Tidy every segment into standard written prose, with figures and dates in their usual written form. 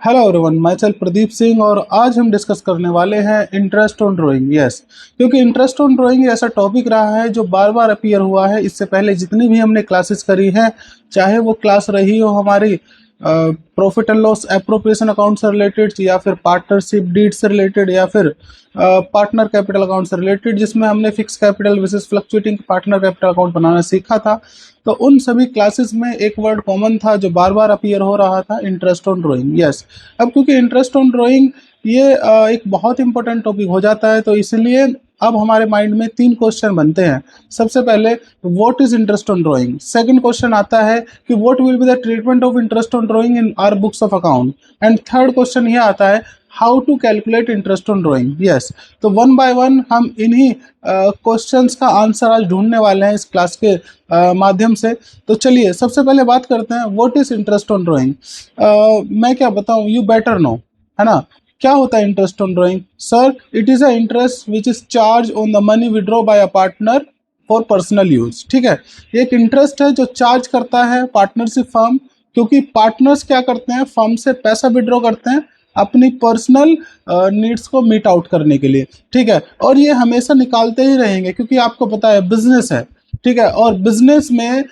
Hello everyone, my self Pradeep Singh और आज हम डिस्कस करने वाले हैं इंटरेस्ट ऑन ड्राइंग। यस, क्योंकि इंटरेस्ट ऑन ड्राइंग ऐसा टॉपिक रहा है जो बार बार अपीयर हुआ है। इससे पहले जितनी भी हमने क्लासेस करी हैं, चाहे वो क्लास रही हो हमारी profit and loss appropriation account से रिलेटेड, या फिर पार्टनरशिप डीड से रिलेटेड, या फिर पार्टनर कैपिटल अकाउंट से रिलेटेड, जिसमें हमने fix capital versus fluctuating partner capital account बनाना सीखा था। तो उन सभी क्लासेस में एक वर्ड कॉमन था जो बार बार अपीयर हो रहा था, इंटरेस्ट ऑन ड्राइंग। यस, अब क्योंकि इंटरेस्ट ऑन ड्राइंग ये एक बहुत इंपॉर्टेंट टॉपिक हो जाता है, तो इसलिए अब हमारे माइंड में तीन क्वेश्चन बनते हैं। सबसे पहले, what is interest on drawing. Second question आता है कि what will be the treatment of interest on drawing in our books of account. And third question ये आता है, how to calculate interest on drawing. Yes, तो one by one हम इन्हीं questions का आंसर आज ढूंढने वाले हैं इस क्लास के माध्यम से। तो चलिए सबसे पहले बात करते हैं, what is interest on drawing. मैं क्या बताऊं, यू बेटर नो, है ना। क्या होता है interest on drawing? Sir, it is a interest which is charge on the money withdraw by a partner for personal use. ठीक है, ये एक इंटरेस्ट है जो चार्ज करता है पार्टनरशिप फर्म, क्योंकि पार्टनर्स क्या करते हैं, फर्म से पैसा विड्रॉ करते हैं अपनी पर्सनल नीड्स को मीट आउट करने के लिए। ठीक है, और ये हमेशा निकालते ही रहेंगे क्योंकि आपको पता है बिजनेस है। ठीक है, और बिजनेस में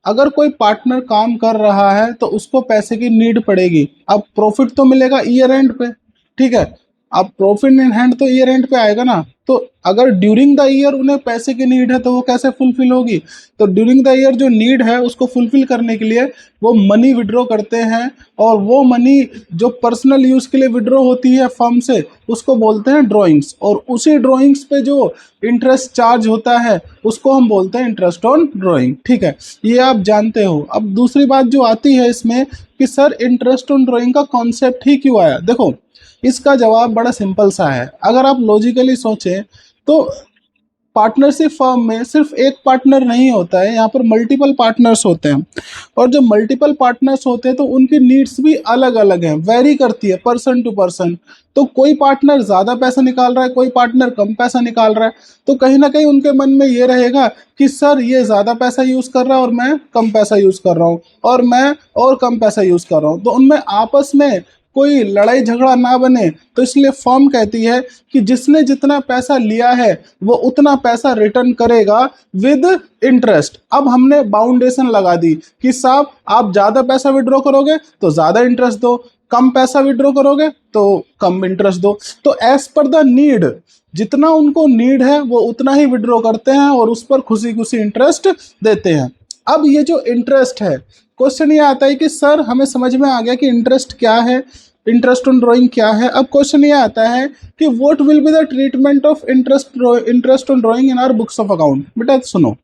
अगर कोई पार्टनर काम कर रहा है तो उसको पैसे की नीड पड़ेगी। अब प्रॉफिट तो मिलेगा ईयर एंड पे। ठीक है, अब प्रॉफिट इन हैंड तो ईयर एंड पे आएगा ना। तो अगर ड्यूरिंग द ईयर उन्हें पैसे की नीड है तो वो कैसे फुलफिल होगी? तो ड्यूरिंग द ईयर जो नीड है उसको फुलफिल करने के लिए वो मनी विड्रॉ करते हैं, और वो मनी जो पर्सनल यूज के लिए विड्रॉ होती है फर्म से, उसको बोलते हैं ड्रॉइंग्स। और उसी ड्रॉइंग्स पे जो इंटरेस्ट चार्ज होता है उसको हम बोलते हैं इंटरेस्ट ऑन ड्रॉइंग। ठीक है, ये आप जानते हो। अब दूसरी बात जो आती है इसमें कि सर इंटरेस्ट ऑन ड्रॉइंग का कॉन्सेप्ट ही क्यों आया। देखो, इसका जवाब बड़ा सिंपल सा है। अगर आप लॉजिकली सोचें तो पार्टनरशिप फर्म में सिर्फ एक पार्टनर नहीं होता है, यहाँ पर मल्टीपल पार्टनर्स होते हैं। और जो मल्टीपल पार्टनर्स होते हैं तो उनकी नीड्स भी अलग अलग हैं, वेरी करती है पर्सन टू पर्सन। तो कोई पार्टनर ज़्यादा पैसा निकाल रहा है, कोई पार्टनर कम पैसा निकाल रहा है, तो कहीं ना कहीं उनके मन में ये रहेगा कि सर ये ज़्यादा पैसा यूज़ कर रहा है और मैं कम पैसा यूज़ कर रहा हूँ, और मैं और कम पैसा यूज़ कर रहा हूँ, तो उनमें आपस में कोई लड़ाई झगड़ा ना बने। तो इसलिए फर्म कहती है कि जिसने जितना पैसा लिया है वो उतना पैसा रिटर्न करेगा विद इंटरेस्ट। अब हमने बाउंडेशन लगा दी कि साहब आप ज़्यादा पैसा विड्रॉ करोगे तो ज़्यादा इंटरेस्ट दो, कम पैसा विड्रॉ करोगे तो कम इंटरेस्ट दो। तो एज पर द नीड, जितना उनको नीड है वो उतना ही विड्रॉ करते हैं और उस पर खुशी खुशी इंटरेस्ट देते हैं। अब ये जो इंटरेस्ट है, क्वेश्चन ये आता है कि सर हमें समझ में आ गया कि इंटरेस्ट क्या है, इंटरेस्ट ऑन ड्राइंग क्या है। अब क्वेश्चन ये आता है कि what will be the treatment of interest on drawing in our books of account. बेटा सुनो,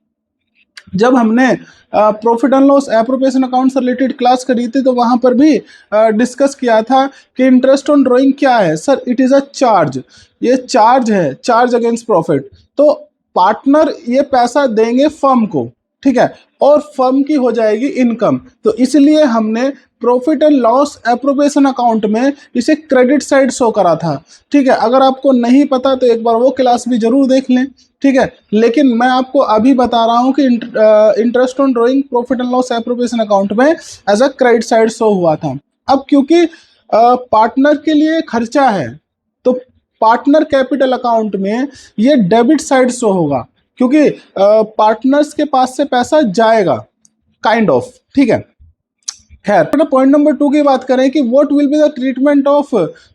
जब हमने profit and loss appropriation account से रिलेटेड क्लास करी थी तो वहां पर भी डिस्कस किया था कि इंटरेस्ट ऑन ड्राइंग क्या है। Sir, it is a charge, ये चार्ज है, चार्ज अगेंस्ट प्रॉफिट। तो पार्टनर ये पैसा देंगे फर्म को, ठीक है, और फर्म की हो जाएगी इनकम। तो इसलिए हमने profit and loss appropriation account में इसे क्रेडिट साइड शो करा था। ठीक है, अगर आपको नहीं पता तो एक बार वो क्लास भी जरूर देख लें। ठीक है, लेकिन मैं आपको अभी बता रहा हूं कि interest on drawing profit and loss appropriation account में as a credit side show हुआ था। अब क्योंकि पार्टनर के लिए खर्चा है तो पार्टनर कैपिटल अकाउंट में ये डेबिट साइड शो होगा, क्योंकि पार्टनर्स के पास से पैसा जाएगा, काइंड ऑफ। ठीक है, खैर पॉइंट नंबर 2 की बात करें कि what will be the treatment of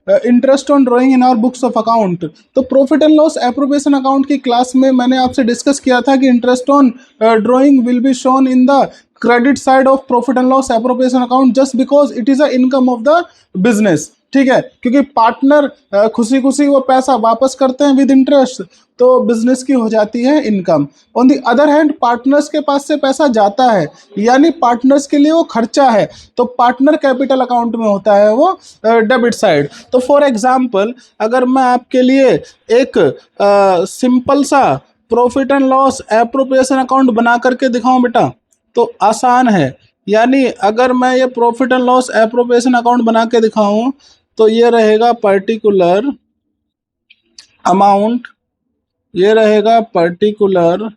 interest on drawing in our books of account. तो profit and loss appropriation account की क्लास में मैंने आपसे डिस्कस किया था कि interest on drawing will be shown in the credit side of profit and loss appropriation account just because it is a income of the business. ठीक है, क्योंकि पार्टनर खुशी खुशी वो पैसा वापस करते हैं विद इंटरेस्ट, तो बिजनेस की हो जाती है income. On the other hand partners के पास से पैसा जाता है, यानी पार्टनर्स के लिए वो खर्चा है, तो पार्टनर कैपिटल अकाउंट में होता है वो डेबिट साइड। तो फॉर एग्जांपल, अगर मैं आपके लिए एक सिंपल सा profit and loss appropriation account बना करके दिखाऊं बेटा, तो आसान है। यानी अगर मैं ये profit and loss appropriation account बना के दिखाऊं तो ये रहेगा पर्टिकुलर अमाउंट, ये रहेगा पर्टिकुलर,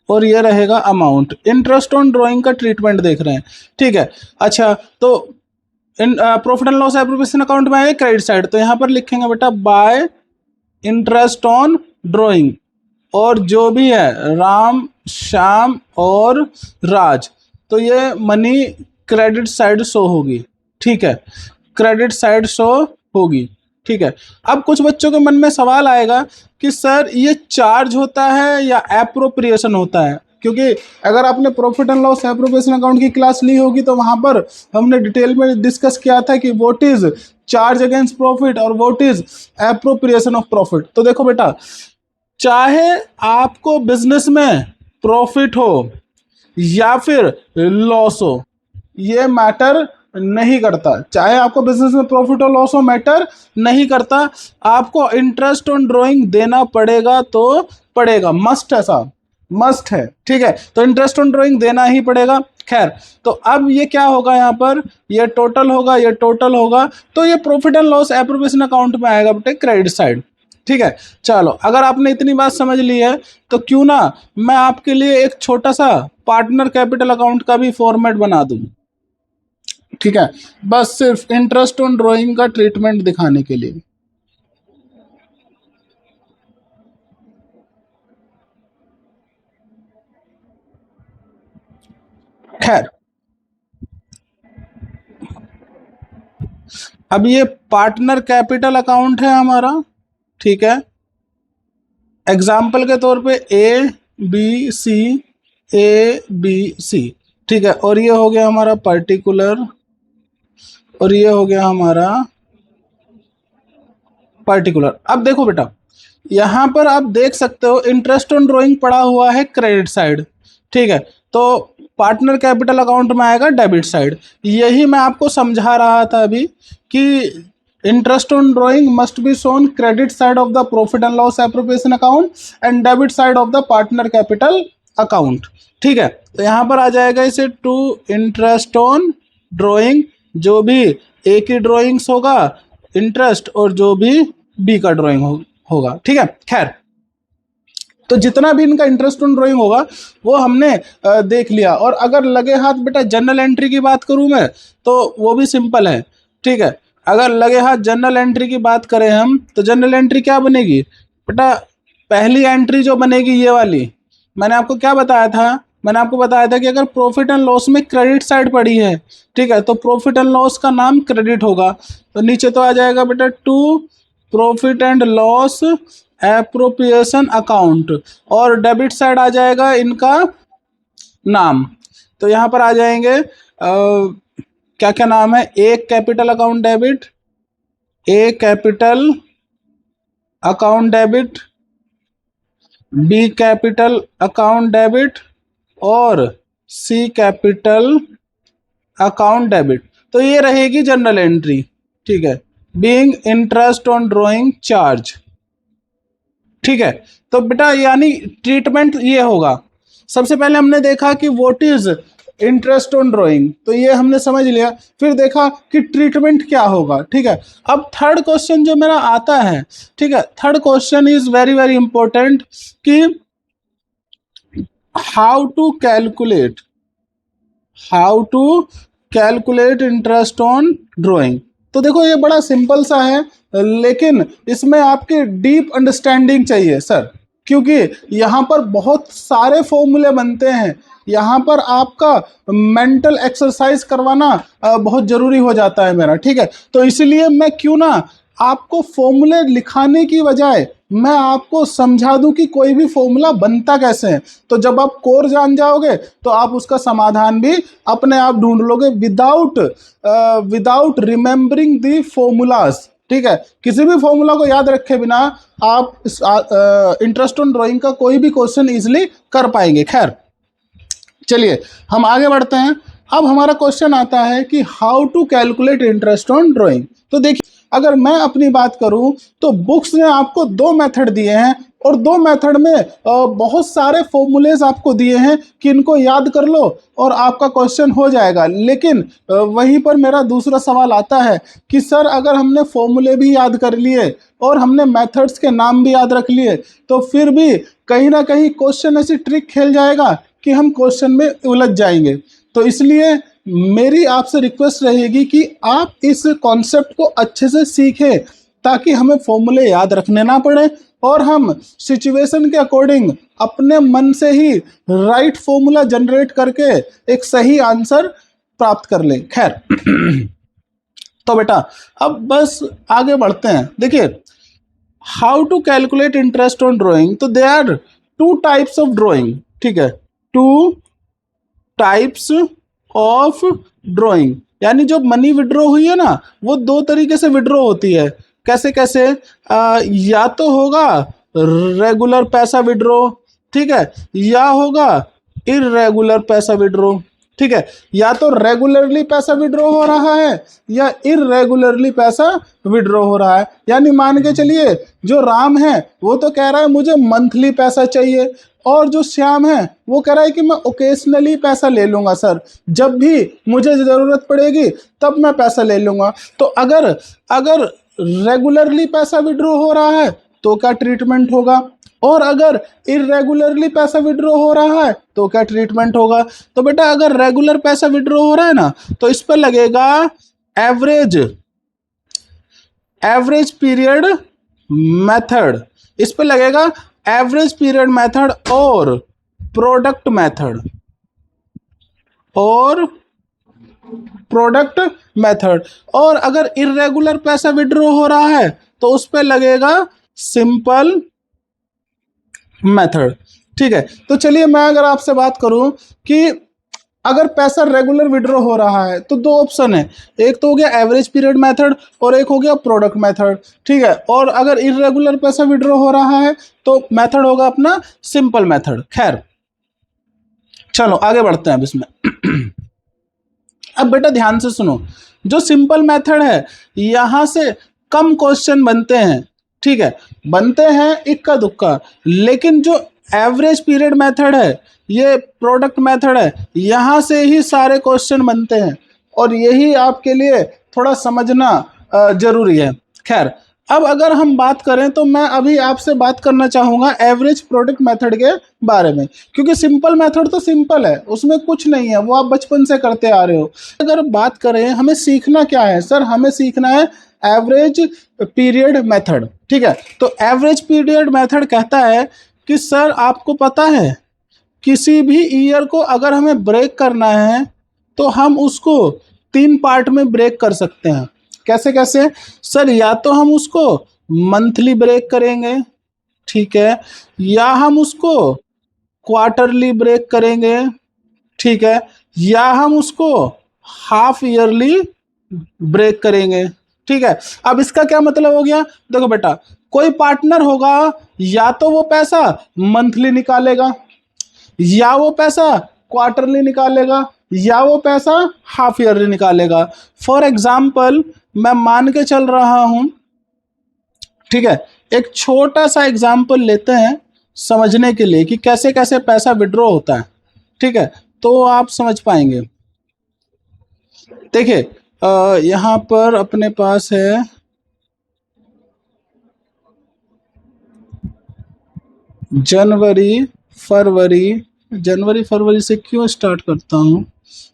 और ये रहेगा अमाउंट। इंटरेस्ट ऑन ड्राइंग का ट्रीटमेंट देख रहे हैं। ठीक है, अच्छा, तो profit and loss appropriation account में आएगा क्रेडिट साइड, तो यहाँ पर लिखेंगे बेटा बाय इंटरेस्ट ऑन ड्रॉइंग, और जो भी है राम, श्याम और राज, तो ये मनी क्रेडिट साइड शो होगी। ठीक है, क्रेडिट साइड शो होगी। ठीक है, अब कुछ बच्चों के मन में सवाल आएगा कि सर ये चार्ज होता है या एप्रोप्रिएशन होता है, क्योंकि अगर आपने profit and loss appropriation account की क्लास ली होगी तो वहां पर हमने डिटेल में डिस्कस किया था कि what is charge against profit और what is appropriation of profit. तो देखो बेटा, चाहे आपको बिजनेस में प्रॉफिट हो या फिर लॉस हो, ये मैटर नहीं करता। चाहे आपको बिजनेस में प्रॉफिट और लॉस हो, मैटर नहीं करता, आपको इंटरेस्ट ऑन ड्राइंग देना पड़ेगा तो पड़ेगा, मस्ट है साहब, मस्ट है। ठीक है, तो इंटरेस्ट ऑन ड्राइंग देना ही पड़ेगा। खैर, तो अब ये क्या होगा, यहाँ पर ये टोटल होगा, ये टोटल होगा, तो ये profit and loss appropriation account में आएगा बेटे क्रेडिट साइड। ठीक है, चलो अगर आपने इतनी बात समझ ली है तो क्यों ना मैं आपके लिए एक छोटा सा पार्टनर कैपिटल अकाउंट का भी फॉर्मेट बना दूं। ठीक है, बस सिर्फ इंटरेस्ट ऑन ड्राइंग का ट्रीटमेंट दिखाने के लिए। खैर, अब ये पार्टनर कैपिटल अकाउंट है हमारा। ठीक है, एग्जाम्पल के तौर पे A B C, A B C. ठीक है, और ये हो गया हमारा पर्टिकुलर, और ये हो गया हमारा पर्टिकुलर। अब देखो बेटा, यहां पर आप देख सकते हो इंटरेस्ट ऑन ड्राइंग पड़ा हुआ है क्रेडिट साइड। ठीक है, तो पार्टनर कैपिटल अकाउंट में आएगा डेबिट साइड। यही मैं आपको समझा रहा था अभी कि interest on drawing must be shown credit side of the profit and loss appropriation account and debit side of the partner capital account. ठीक है, तो यहाँ पर आ जाएगा इसे टू इंटरेस्ट ऑन ड्राइंग, जो भी ए की ड्राइंग्स होगा इंटरेस्ट, और जो भी बी का ड्राइंग होगा। ठीक है, खैर, तो जितना भी इनका इंटरेस्ट ऑन ड्राइंग होगा वो हमने देख लिया। और अगर लगे हाथ बेटा जनरल एंट्री की बात करूं मैं, तो वो भी सिंपल है। ठीक है, अगर लगे हाथ जनरल एंट्री की बात करें हम, तो जनरल एंट्री क्या बनेगी बेटा, पहली एंट्री जो बनेगी ये वाली, मैंने आपको क्या बताया था, मैंने आपको बताया था कि अगर प्रॉफिट एंड लॉस में क्रेडिट साइड पड़ी है, ठीक है, तो प्रॉफिट एंड लॉस का नाम क्रेडिट होगा, तो नीचे तो आ जाएगा बेटा to profit and loss appropriation account, और डेबिट साइड आ जाएगा इनका नाम। तो यहाँ पर आ जाएंगे क्या क्या नाम है, A capital account debit, A capital account debit, B capital account debit और सी कैपिटल अकाउंट डेबिट। तो ये रहेगी जनरल एंट्री। ठीक है, being interest on drawing charge. ठीक है, तो बेटा यानी ट्रीटमेंट ये होगा। सबसे पहले हमने देखा कि what is interest on drawing, तो ये हमने समझ लिया। फिर देखा कि ट्रीटमेंट क्या होगा। ठीक है, अब थर्ड क्वेश्चन जो मेरा आता है, ठीक है, third question is very very important कि how to calculate, how to calculate interest on drawing. तो देखो ये बड़ा सिंपल सा है, लेकिन इसमें आपकी डीप अंडरस्टैंडिंग चाहिए सर, क्योंकि यहाँ पर बहुत सारे फॉर्मूले बनते हैं। यहाँ पर आपका मेंटल एक्सरसाइज करवाना बहुत ज़रूरी हो जाता है मेरा। ठीक है, तो इसलिए मैं क्यों ना आपको फॉर्मूले लिखाने की बजाय मैं आपको समझा दूं कि कोई भी फॉर्मूला बनता कैसे है। तो जब आप कोर जान जाओगे तो आप उसका समाधान भी अपने आप ढूंढ लोगे विदाउट रिमेंबरिंग दी फॉर्मूलाज। ठीक है, किसी भी फॉर्मूला को याद रखे बिना आप इंटरेस्ट ऑन ड्राइंग का कोई भी क्वेश्चन इजिली कर पाएंगे। खैर, चलिए हम आगे बढ़ते हैं। अब हमारा क्वेश्चन आता है कि how to calculate interest on drawing. तो देखिए, अगर मैं अपनी बात करूं तो बुक्स ने आपको दो मेथड दिए हैं, और दो मेथड में बहुत सारे फॉर्मूलेज आपको दिए हैं कि इनको याद कर लो और आपका क्वेश्चन हो जाएगा। लेकिन वहीं पर मेरा दूसरा सवाल आता है कि सर अगर हमने फॉर्मूले भी याद कर लिए और हमने मेथड्स के नाम भी याद रख लिए, तो फिर भी कहीं ना कहीं क्वेश्चन ऐसी ट्रिक खेल जाएगा कि हम क्वेश्चन में उलझ जाएंगे। तो इसलिए मेरी आपसे रिक्वेस्ट रहेगी कि आप इस कॉन्सेप्ट को अच्छे से सीखें ताकि हमें फॉर्मूले याद रखने ना पड़े और हम सिचुएशन के अकॉर्डिंग अपने मन से ही राइट फॉर्मूला जनरेट करके एक सही आंसर प्राप्त कर लें। खैर तो बेटा अब बस आगे बढ़ते हैं। देखिए, how to calculate interest on drawing, तो they are two types of drawing. ठीक है, टू टाइप्स ऑफ ड्रॉइंग, यानी जो मनी विड्रॉ हुई है ना वो दो तरीके से विड्रॉ होती है। कैसे कैसे? या तो होगा रेगुलर पैसा विड्रॉ, ठीक है, या होगा इरेगुलर पैसा विड्रॉ। ठीक है, या तो रेगुलरली पैसा विड्रॉ हो रहा है या इरेगुलरली पैसा विड्रॉ हो रहा है। यानी मान के चलिए जो राम है वो तो कह रहा है मुझे मंथली पैसा चाहिए, और जो श्याम है वो कह रहा है कि मैं ओकेशनली पैसा ले लूंगा सर, जब भी मुझे ज़रूरत पड़ेगी तब मैं पैसा ले लूंगा। तो अगर अगर रेगुलरली पैसा विड्रॉ हो रहा है तो क्या ट्रीटमेंट होगा, और अगर इरेगुलरली पैसा विड्रॉ हो रहा है तो क्या ट्रीटमेंट होगा। तो बेटा अगर रेगुलर पैसा विड्रॉ हो रहा है ना तो इस पर लगेगा एवरेज पीरियड मेथड, इस पे लगेगा एवरेज पीरियड मेथड और प्रोडक्ट मेथड, और अगर इरेगुलर पैसा विड्रॉ हो रहा है तो उस पे लगेगा सिंपल मेथड। ठीक है, तो चलिए मैं अगर आपसे बात करूं कि अगर पैसा रेगुलर विड्रॉ हो रहा है तो दो ऑप्शन है, एक तो हो गया एवरेज पीरियड मेथड और एक हो गया प्रोडक्ट मेथड। ठीक है, और अगर इरेगुलर पैसा विड्रॉ हो रहा है तो मेथड होगा अपना सिंपल मेथड। खैर चलो आगे बढ़ते हैं अब इसमें। अब बेटा ध्यान से सुनो, जो सिंपल मेथड है यहां से कम क्वेश्चन बनते हैं। ठीक है, बनते हैं इक्का दुक्का, लेकिन जो एवरेज पीरियड मेथड है, ये प्रोडक्ट मेथड है, यहां से ही सारे क्वेश्चन बनते हैं, और यही आपके लिए थोड़ा समझना जरूरी है। खैर अब अगर हम बात करें तो मैं अभी आपसे बात करना चाहूँगा एवरेज प्रोडक्ट मेथड के बारे में, क्योंकि सिंपल मेथड तो सिंपल है, उसमें कुछ नहीं है, वो आप बचपन से करते आ रहे हो। अगर बात करें हमें सीखना क्या है सर, हमें सीखना है एवरेज पीरियड मेथड। ठीक है, तो एवरेज पीरियड मेथड कहता है कि सर आपको पता है किसी भी ईयर को अगर हमें ब्रेक करना है तो हम उसको 3 पार्ट में ब्रेक कर सकते हैं। कैसे कैसे सर? या तो हम उसको मंथली ब्रेक करेंगे, ठीक है, या हम उसको क्वार्टरली ब्रेक करेंगे, ठीक है, या हम उसको हाफ ईयरली ब्रेक करेंगे। ठीक है, अब इसका क्या मतलब हो गया? देखो बेटा, कोई पार्टनर होगा या तो वो पैसा मंथली निकालेगा, या वो पैसा क्वार्टरली निकालेगा, या वो पैसा हाफ ईयरली निकालेगा। फॉर एग्जाम्पल मैं मान के चल रहा हूं, ठीक है, एक छोटा सा एग्जाम्पल लेते हैं समझने के लिए कि कैसे कैसे पैसा विड्रॉ होता है। ठीक है, तो आप समझ पाएंगे। देखिए यहाँ पर अपने पास है जनवरी फरवरी से क्यों स्टार्ट करता हूँ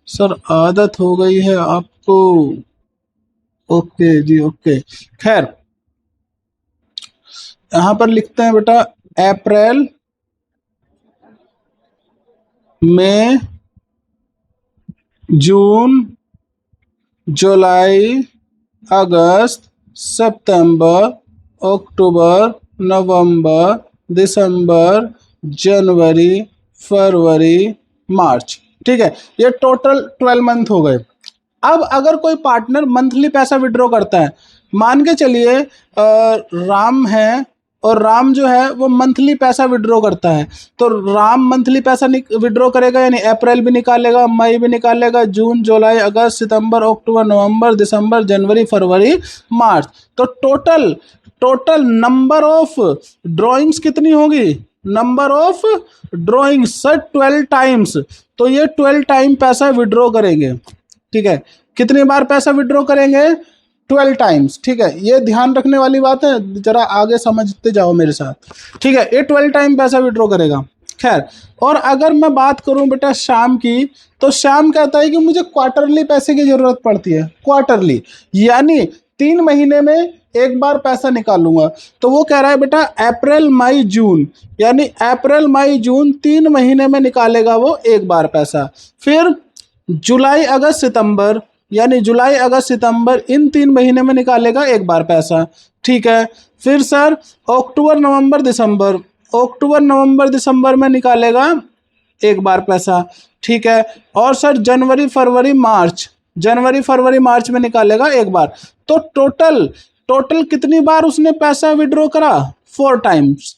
सर, आदत हो गई है आपको। ओके जी ओके। खैर यहां पर लिखते हैं बेटा अप्रैल, मई, जून, जुलाई, अगस्त, सितंबर, अक्टूबर, नवंबर, दिसंबर, जनवरी, फरवरी, मार्च। ठीक है, ये टोटल 12 मंथ हो गए। अब अगर कोई पार्टनर मंथली पैसा विड्रॉ करता है, मान के चलिए राम है और राम जो है वो मंथली पैसा विड्रॉ करता है, तो राम मंथली पैसा विड्रॉ करेगा, यानी अप्रैल भी निकालेगा, मई भी निकालेगा, जून, जुलाई, अगस्त, सितंबर, अक्टूबर, नवंबर, दिसंबर, जनवरी, फरवरी, मार्च। तो टोटल नंबर ऑफ ड्राइंग्स कितनी होगी? Number of drawings sir 12 times. तो ये 12 टाइम पैसा विड्रॉ करेंगे। ठीक है, कितनी बार पैसा विड्रॉ करेंगे? 12 टाइम्स। ठीक है, ये ध्यान रखने वाली बात है, जरा आगे समझते जाओ मेरे साथ। ठीक है, ये 12 टाइम पैसा विड्रॉ करेगा। खैर, और अगर मैं बात करूं बेटा श्याम की, तो श्याम कहता है कि मुझे क्वार्टरली पैसे की जरूरत पड़ती है, क्वार्टरली यानी 3 महीने में एक बार पैसा निकालूंगा। तो वो कह रहा है बेटा अप्रैल मई जून, यानी अप्रैल मई जून 3 महीने में निकालेगा वो एक बार पैसा। फिर जुलाई अगस्त सितंबर, यानी जुलाई अगस्त सितंबर इन 3 महीने में निकालेगा एक बार पैसा। ठीक है। फिर सर अक्टूबर नवंबर दिसंबर, अक्टूबर नवंबर दिसंबर में निकालेगा एक बार पैसा। ठीक है। और सर जनवरी फरवरी मार्च, जनवरी फरवरी मार्च में निकालेगा एक बार। तो टोटल टोटल कितनी बार उसने पैसा विड्रॉ करा? 4 टाइम्स।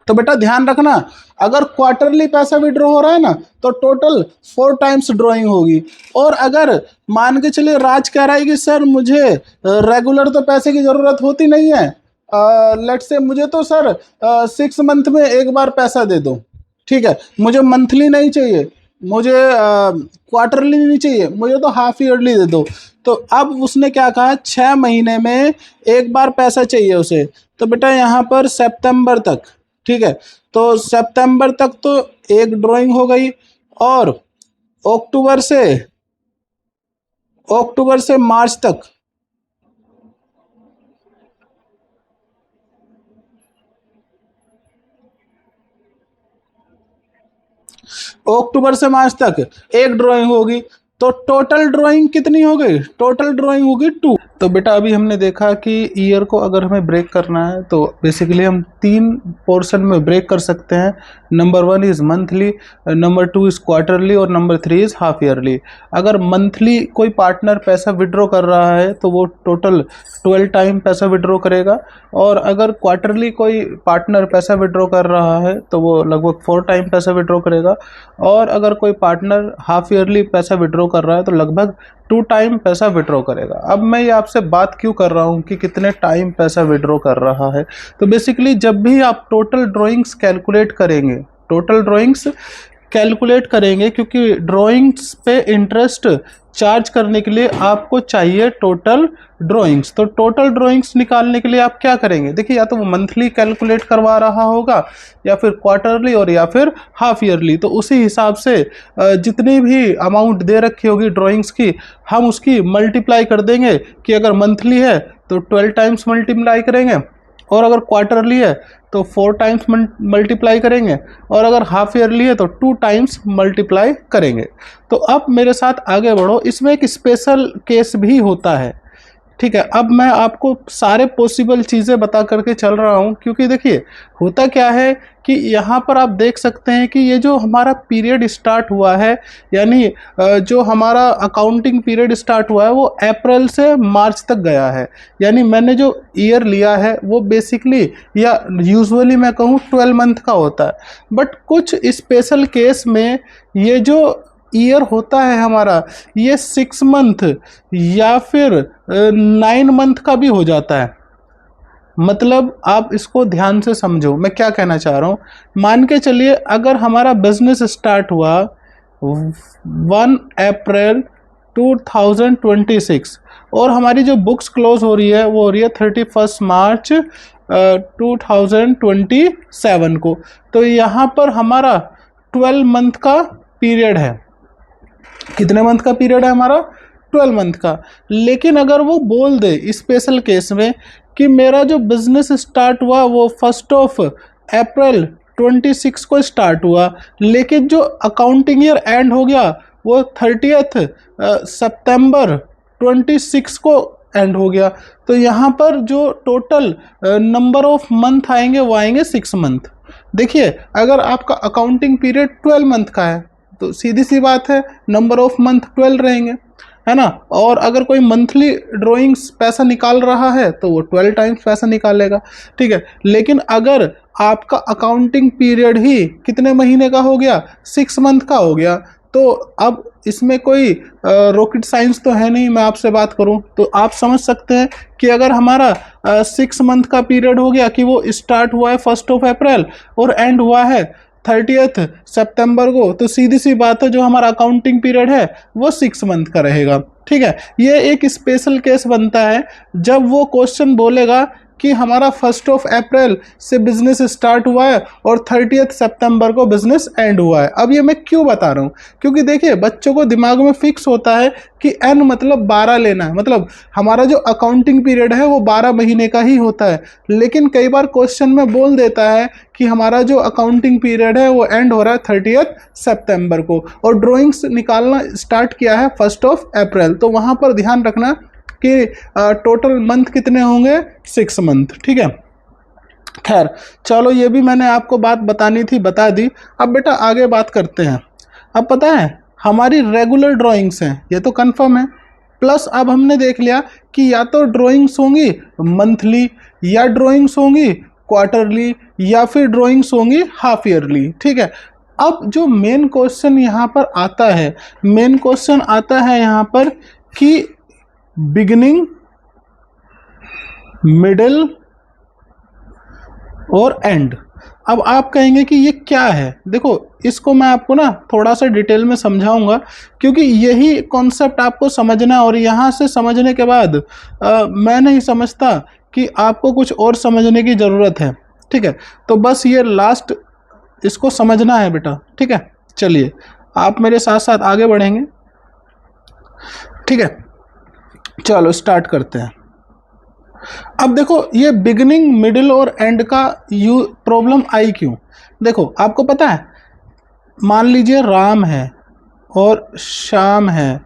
तो बेटा ध्यान रखना, अगर क्वार्टरली पैसा विड्रॉ हो रहा है ना, तो टोटल 4 टाइम्स ड्रॉइंग होगी। और अगर मान के चलिए राज कह रहा है कि सर मुझे रेगुलर तो पैसे की ज़रूरत होती नहीं है, लेट्स से मुझे तो सर 6 मंथ में एक बार पैसा दे दो। ठीक है, मुझे मंथली नहीं चाहिए, मुझे क्वार्टरली नहीं चाहिए, मुझे तो हाफ ईयरली दे दो। तो अब उसने क्या कहा, 6 महीने में एक बार पैसा चाहिए उसे। तो बेटा यहाँ पर सितंबर तक, ठीक है, तो सितंबर तक तो एक ड्राइंग हो गई। और अक्टूबर से मार्च तक, अक्टूबर से मार्च तक एक ड्राइंग होगी। तो टोटल ड्राइंग कितनी हो गई? टोटल ड्राइंग होगी 2। तो बेटा अभी हमने देखा कि ईयर को अगर हमें ब्रेक करना है तो बेसिकली हम 3 पोर्शन में ब्रेक कर सकते हैं। Number 1 is monthly, number 2 is quarterly और नंबर 3 इज़ हाफ ईयरली। अगर मंथली कोई पार्टनर पैसा विड्रॉ कर रहा है तो वो टोटल 12 टाइम पैसा विड्रॉ करेगा। और अगर क्वार्टरली कोई पार्टनर पैसा विड्रॉ कर रहा है तो वो लगभग 4 टाइम पैसा विड्रॉ करेगा। और अगर कोई पार्टनर हाफ ईयरली पैसा विड्रॉ कर रहा है तो लगभग 2 टाइम पैसा विड्रॉ करेगा। अब मैं ये आपसे बात क्यों कर रहा हूँ कि कितने टाइम पैसा विड्रॉ कर रहा है, तो बेसिकली जब भी आप टोटल ड्राइंग्स कैलकुलेट करेंगे, टोटल ड्राइंग्स कैलकुलेट करेंगे, क्योंकि ड्राइंग्स पे इंटरेस्ट चार्ज करने के लिए आपको चाहिए टोटल ड्राइंग्स। तो टोटल ड्राइंग्स निकालने के लिए आप क्या करेंगे, देखिए या तो वो मंथली कैलकुलेट करवा रहा होगा या फिर क्वार्टरली और या फिर हाफ ईयरली। तो उसी हिसाब से जितनी भी अमाउंट दे रखी होगी ड्राइंग्स की, हम उसकी मल्टीप्लाई कर देंगे। कि अगर मंथली है तो 12 टाइम्स मल्टीप्लाई करेंगे, और अगर क्वार्टरली है तो 4 टाइम्स मल्टीप्लाई करेंगे, और अगर हाफ ईयरली है तो 2 टाइम्स मल्टीप्लाई करेंगे। तो अब मेरे साथ आगे बढ़ो, इसमें एक स्पेशल केस भी होता है। ठीक है, अब मैं आपको सारे पॉसिबल चीज़ें बता करके चल रहा हूँ, क्योंकि देखिए होता क्या है कि यहाँ पर आप देख सकते हैं कि ये जो हमारा पीरियड स्टार्ट हुआ है, यानी जो हमारा अकाउंटिंग पीरियड स्टार्ट हुआ है वो अप्रैल से मार्च तक गया है। यानी मैंने जो ईयर लिया है वो बेसिकली या यूजुअली मैं कहूँ 12 मंथ का होता है। बट कुछ स्पेशल केस में ये जो ईयर होता है हमारा, ये 6 मंथ या फिर 9 मंथ का भी हो जाता है। मतलब आप इसको ध्यान से समझो मैं क्या कहना चाह रहा हूँ। मान के चलिए अगर हमारा बिजनेस स्टार्ट हुआ 1 अप्रैल 2026 और हमारी जो बुक्स क्लोज हो रही है वो हो रही है 31 मार्च 2027 को, तो यहाँ पर हमारा 12 मंथ का पीरियड है। कितने मंथ का पीरियड है हमारा? 12 मंथ का। लेकिन अगर वो बोल दे स्पेशल केस में कि मेरा जो बिजनेस स्टार्ट हुआ वो 1 अप्रैल 26 को स्टार्ट हुआ, लेकिन जो अकाउंटिंग ईयर एंड हो गया वो 30 सितंबर 26 को एंड हो गया, तो यहाँ पर जो टोटल नंबर ऑफ मंथ आएंगे वो आएंगे 6 मंथ। देखिए अगर आपका अकाउंटिंग पीरियड 12 मंथ का है तो सीधी सी बात है नंबर ऑफ मंथ 12 रहेंगे, है ना। और अगर कोई मंथली ड्राइंग्स पैसा निकाल रहा है तो वो 12 टाइम्स पैसा निकालेगा। ठीक है, लेकिन अगर आपका अकाउंटिंग पीरियड ही कितने महीने का हो गया? 6 मंथ का हो गया, तो अब इसमें कोई रॉकेट साइंस तो है नहीं। मैं आपसे बात करूं तो आप समझ सकते हैं कि अगर हमारा 6 मंथ का पीरियड हो गया कि वो स्टार्ट हुआ है 1 अप्रैल और एंड हुआ है 30 सितंबर को, तो सीधी सी बात है जो हमारा अकाउंटिंग पीरियड है वो 6 मंथ का रहेगा। ठीक है, ये एक स्पेशल केस बनता है जब वो क्वेश्चन बोलेगा कि हमारा 1 अप्रैल से बिजनेस स्टार्ट हुआ है और 30 सितंबर को बिजनेस एंड हुआ है। अब ये मैं क्यों बता रहा हूँ, क्योंकि देखिए बच्चों को दिमाग में फिक्स होता है कि एन मतलब 12 लेना है, मतलब हमारा जो अकाउंटिंग पीरियड है वो 12 महीने का ही होता है। लेकिन कई बार क्वेश्चन में बोल देता है कि हमारा जो अकाउंटिंग पीरियड है वो एंड हो रहा है 30 सितंबर को, और ड्राइंग्स निकालना स्टार्ट किया है 1 अप्रैल। तो वहाँ पर ध्यान रखना कि टोटल मंथ कितने होंगे, 6 मंथ। ठीक है, खैर चलो ये भी मैंने आपको बात बतानी थी, बता दी। अब बेटा आगे बात करते हैं। अब पता है हमारी रेगुलर ड्राइंग्स हैं, ये तो कंफर्म है। प्लस अब हमने देख लिया कि या तो ड्राइंग्स होंगी मंथली, या ड्राइंग्स होंगी क्वार्टरली, या फिर ड्राइंग्स होंगी हाफ ईयरली। ठीक है, अब जो मेन क्वेश्चन यहाँ पर आता है, मेन क्वेश्चन आता है यहाँ पर कि बिगिनिंग, मिडिल और एंड। अब आप कहेंगे कि ये क्या है, देखो इसको मैं आपको ना थोड़ा सा डिटेल में समझाऊंगा, क्योंकि यही कॉन्सेप्ट आपको समझना, और यहाँ से समझने के बाद मैं नहीं समझता कि आपको कुछ और समझने की ज़रूरत है। ठीक है, तो बस ये लास्ट इसको समझना है बेटा। ठीक है, चलिए आप मेरे साथ साथ आगे बढ़ेंगे। ठीक है, चलो स्टार्ट करते हैं। अब देखो ये बिगिनिंग, मिडिल और एंड का यू प्रॉब्लम आई क्यों। देखो आपको पता है, मान लीजिए राम है और श्याम है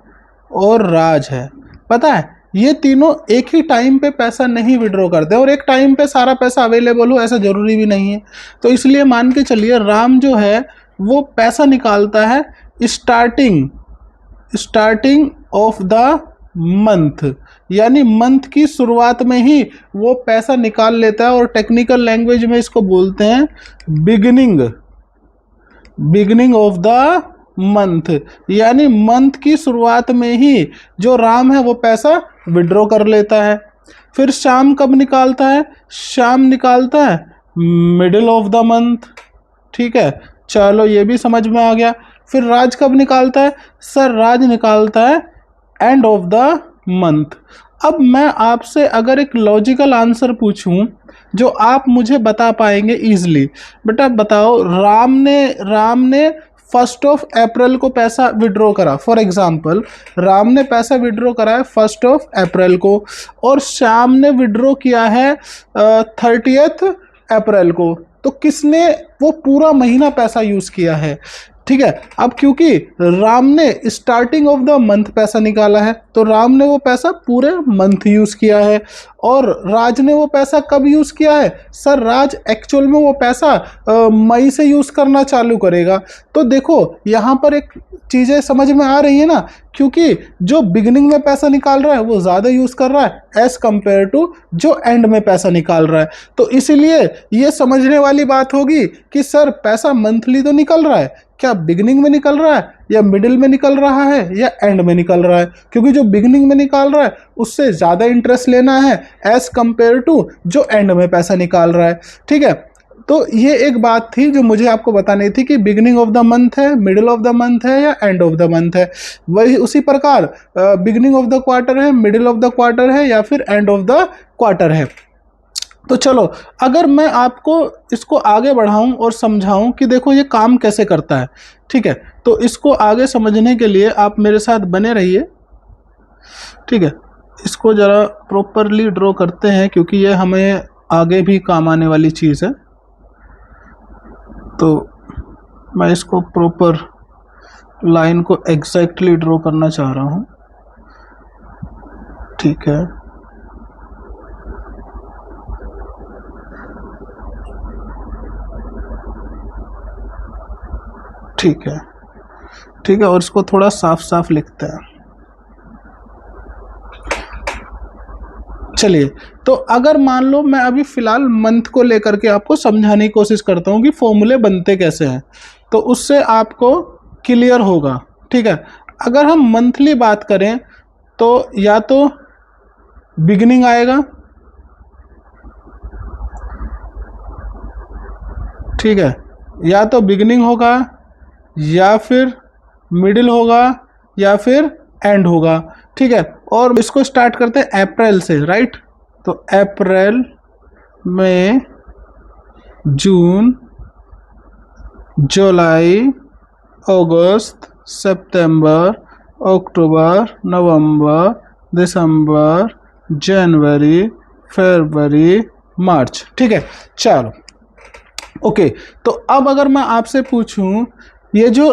और राज है, पता है ये तीनों एक ही टाइम पे पैसा नहीं विड्रॉ करते, और एक टाइम पे सारा पैसा अवेलेबल हो ऐसा जरूरी भी नहीं है। तो इसलिए मान के चलिए राम जो है वो पैसा निकालता है स्टार्टिंग ऑफ द मंथ, यानी मंथ की शुरुआत में ही वो पैसा निकाल लेता है, और टेक्निकल लैंग्वेज में इसको बोलते हैं बिगिनिंग ऑफ द मंथ, यानी मंथ की शुरुआत में ही जो राम है वो पैसा विड्रॉ कर लेता है। फिर शाम कब निकालता है, शाम निकालता है मिडिल ऑफ द मंथ। ठीक है, चलो ये भी समझ में आ गया। फिर राज कब निकालता है, सर राज निकालता है एंड ऑफ द मंथ। अब मैं आपसे अगर एक लॉजिकल आंसर पूछूं जो आप मुझे बता पाएंगे इजीली, बेटा बताओ राम ने 1 अप्रैल को पैसा विड्रॉ करा, फॉर एग्जांपल राम ने पैसा विड्रॉ करा है 1 अप्रैल को, और श्याम ने विड्रॉ किया है 30 अप्रैल को, तो किसने वो पूरा महीना पैसा यूज किया है। ठीक है, अब क्योंकि राम ने स्टार्टिंग ऑफ द मंथ पैसा निकाला है तो राम ने वो पैसा पूरे मंथ यूज किया है, और राज ने वो पैसा कब यूज किया है, सर राज एक्चुअल में वो पैसा मई से यूज करना चालू करेगा। तो देखो यहाँ पर एक चीज़ें समझ में आ रही है ना, क्योंकि जो बिगिनिंग में पैसा निकाल रहा है वो ज़्यादा यूज़ कर रहा है एज कंपेयर टू जो एंड में पैसा निकाल रहा है। तो इसीलिए ये समझने वाली बात होगी कि सर पैसा मंथली तो निकल रहा है, क्या बिगिनिंग में निकल रहा है या मिडिल में निकल रहा है या एंड में निकल रहा है, क्योंकि जो बिगिनिंग में निकाल रहा है उससे ज़्यादा इंटरेस्ट लेना है एज कंपेयर टू जो एंड में पैसा निकाल रहा है। ठीक है, तो ये एक बात थी जो मुझे आपको बतानी थी कि बिगिनिंग ऑफ द मंथ है, मिडिल ऑफ द मंथ है या एंड ऑफ द मंथ है। वही उसी प्रकार बिगिनिंग ऑफ द क्वार्टर है, मिडिल ऑफ द क्वार्टर है या फिर एंड ऑफ द क्वार्टर है। तो चलो अगर मैं आपको इसको आगे बढ़ाऊं और समझाऊं कि देखो ये काम कैसे करता है, ठीक है, तो इसको आगे समझने के लिए आप मेरे साथ बने रहिए। ठीक है, इसको ज़रा प्रॉपरली ड्रॉ करते हैं क्योंकि ये हमें आगे भी काम आने वाली चीज़ है। तो मैं इसको प्रॉपर लाइन को एग्जैक्टली ड्रॉ करना चाह रहा हूँ। ठीक है, ठीक है, ठीक है, और इसको थोड़ा साफ साफ लिखते हैं। चलिए, तो अगर मान लो मैं अभी फ़िलहाल मंथ को लेकर के आपको समझाने की कोशिश करता हूँ कि फॉर्मूले बनते कैसे हैं, तो उससे आपको क्लियर होगा। ठीक है, अगर हम मंथली बात करें तो या तो बिगिनिंग आएगा, ठीक है, या तो बिगिनिंग होगा या फिर मिडिल होगा या फिर एंड होगा। ठीक है, और इसको स्टार्ट करते हैं अप्रैल से, राइट। तो अप्रैल, मई, जून, जुलाई, अगस्त, सितंबर, अक्टूबर, नवंबर, दिसंबर, जनवरी, फरवरी, मार्च। ठीक है, चलो ओके। तो अब अगर मैं आपसे पूछूं, ये जो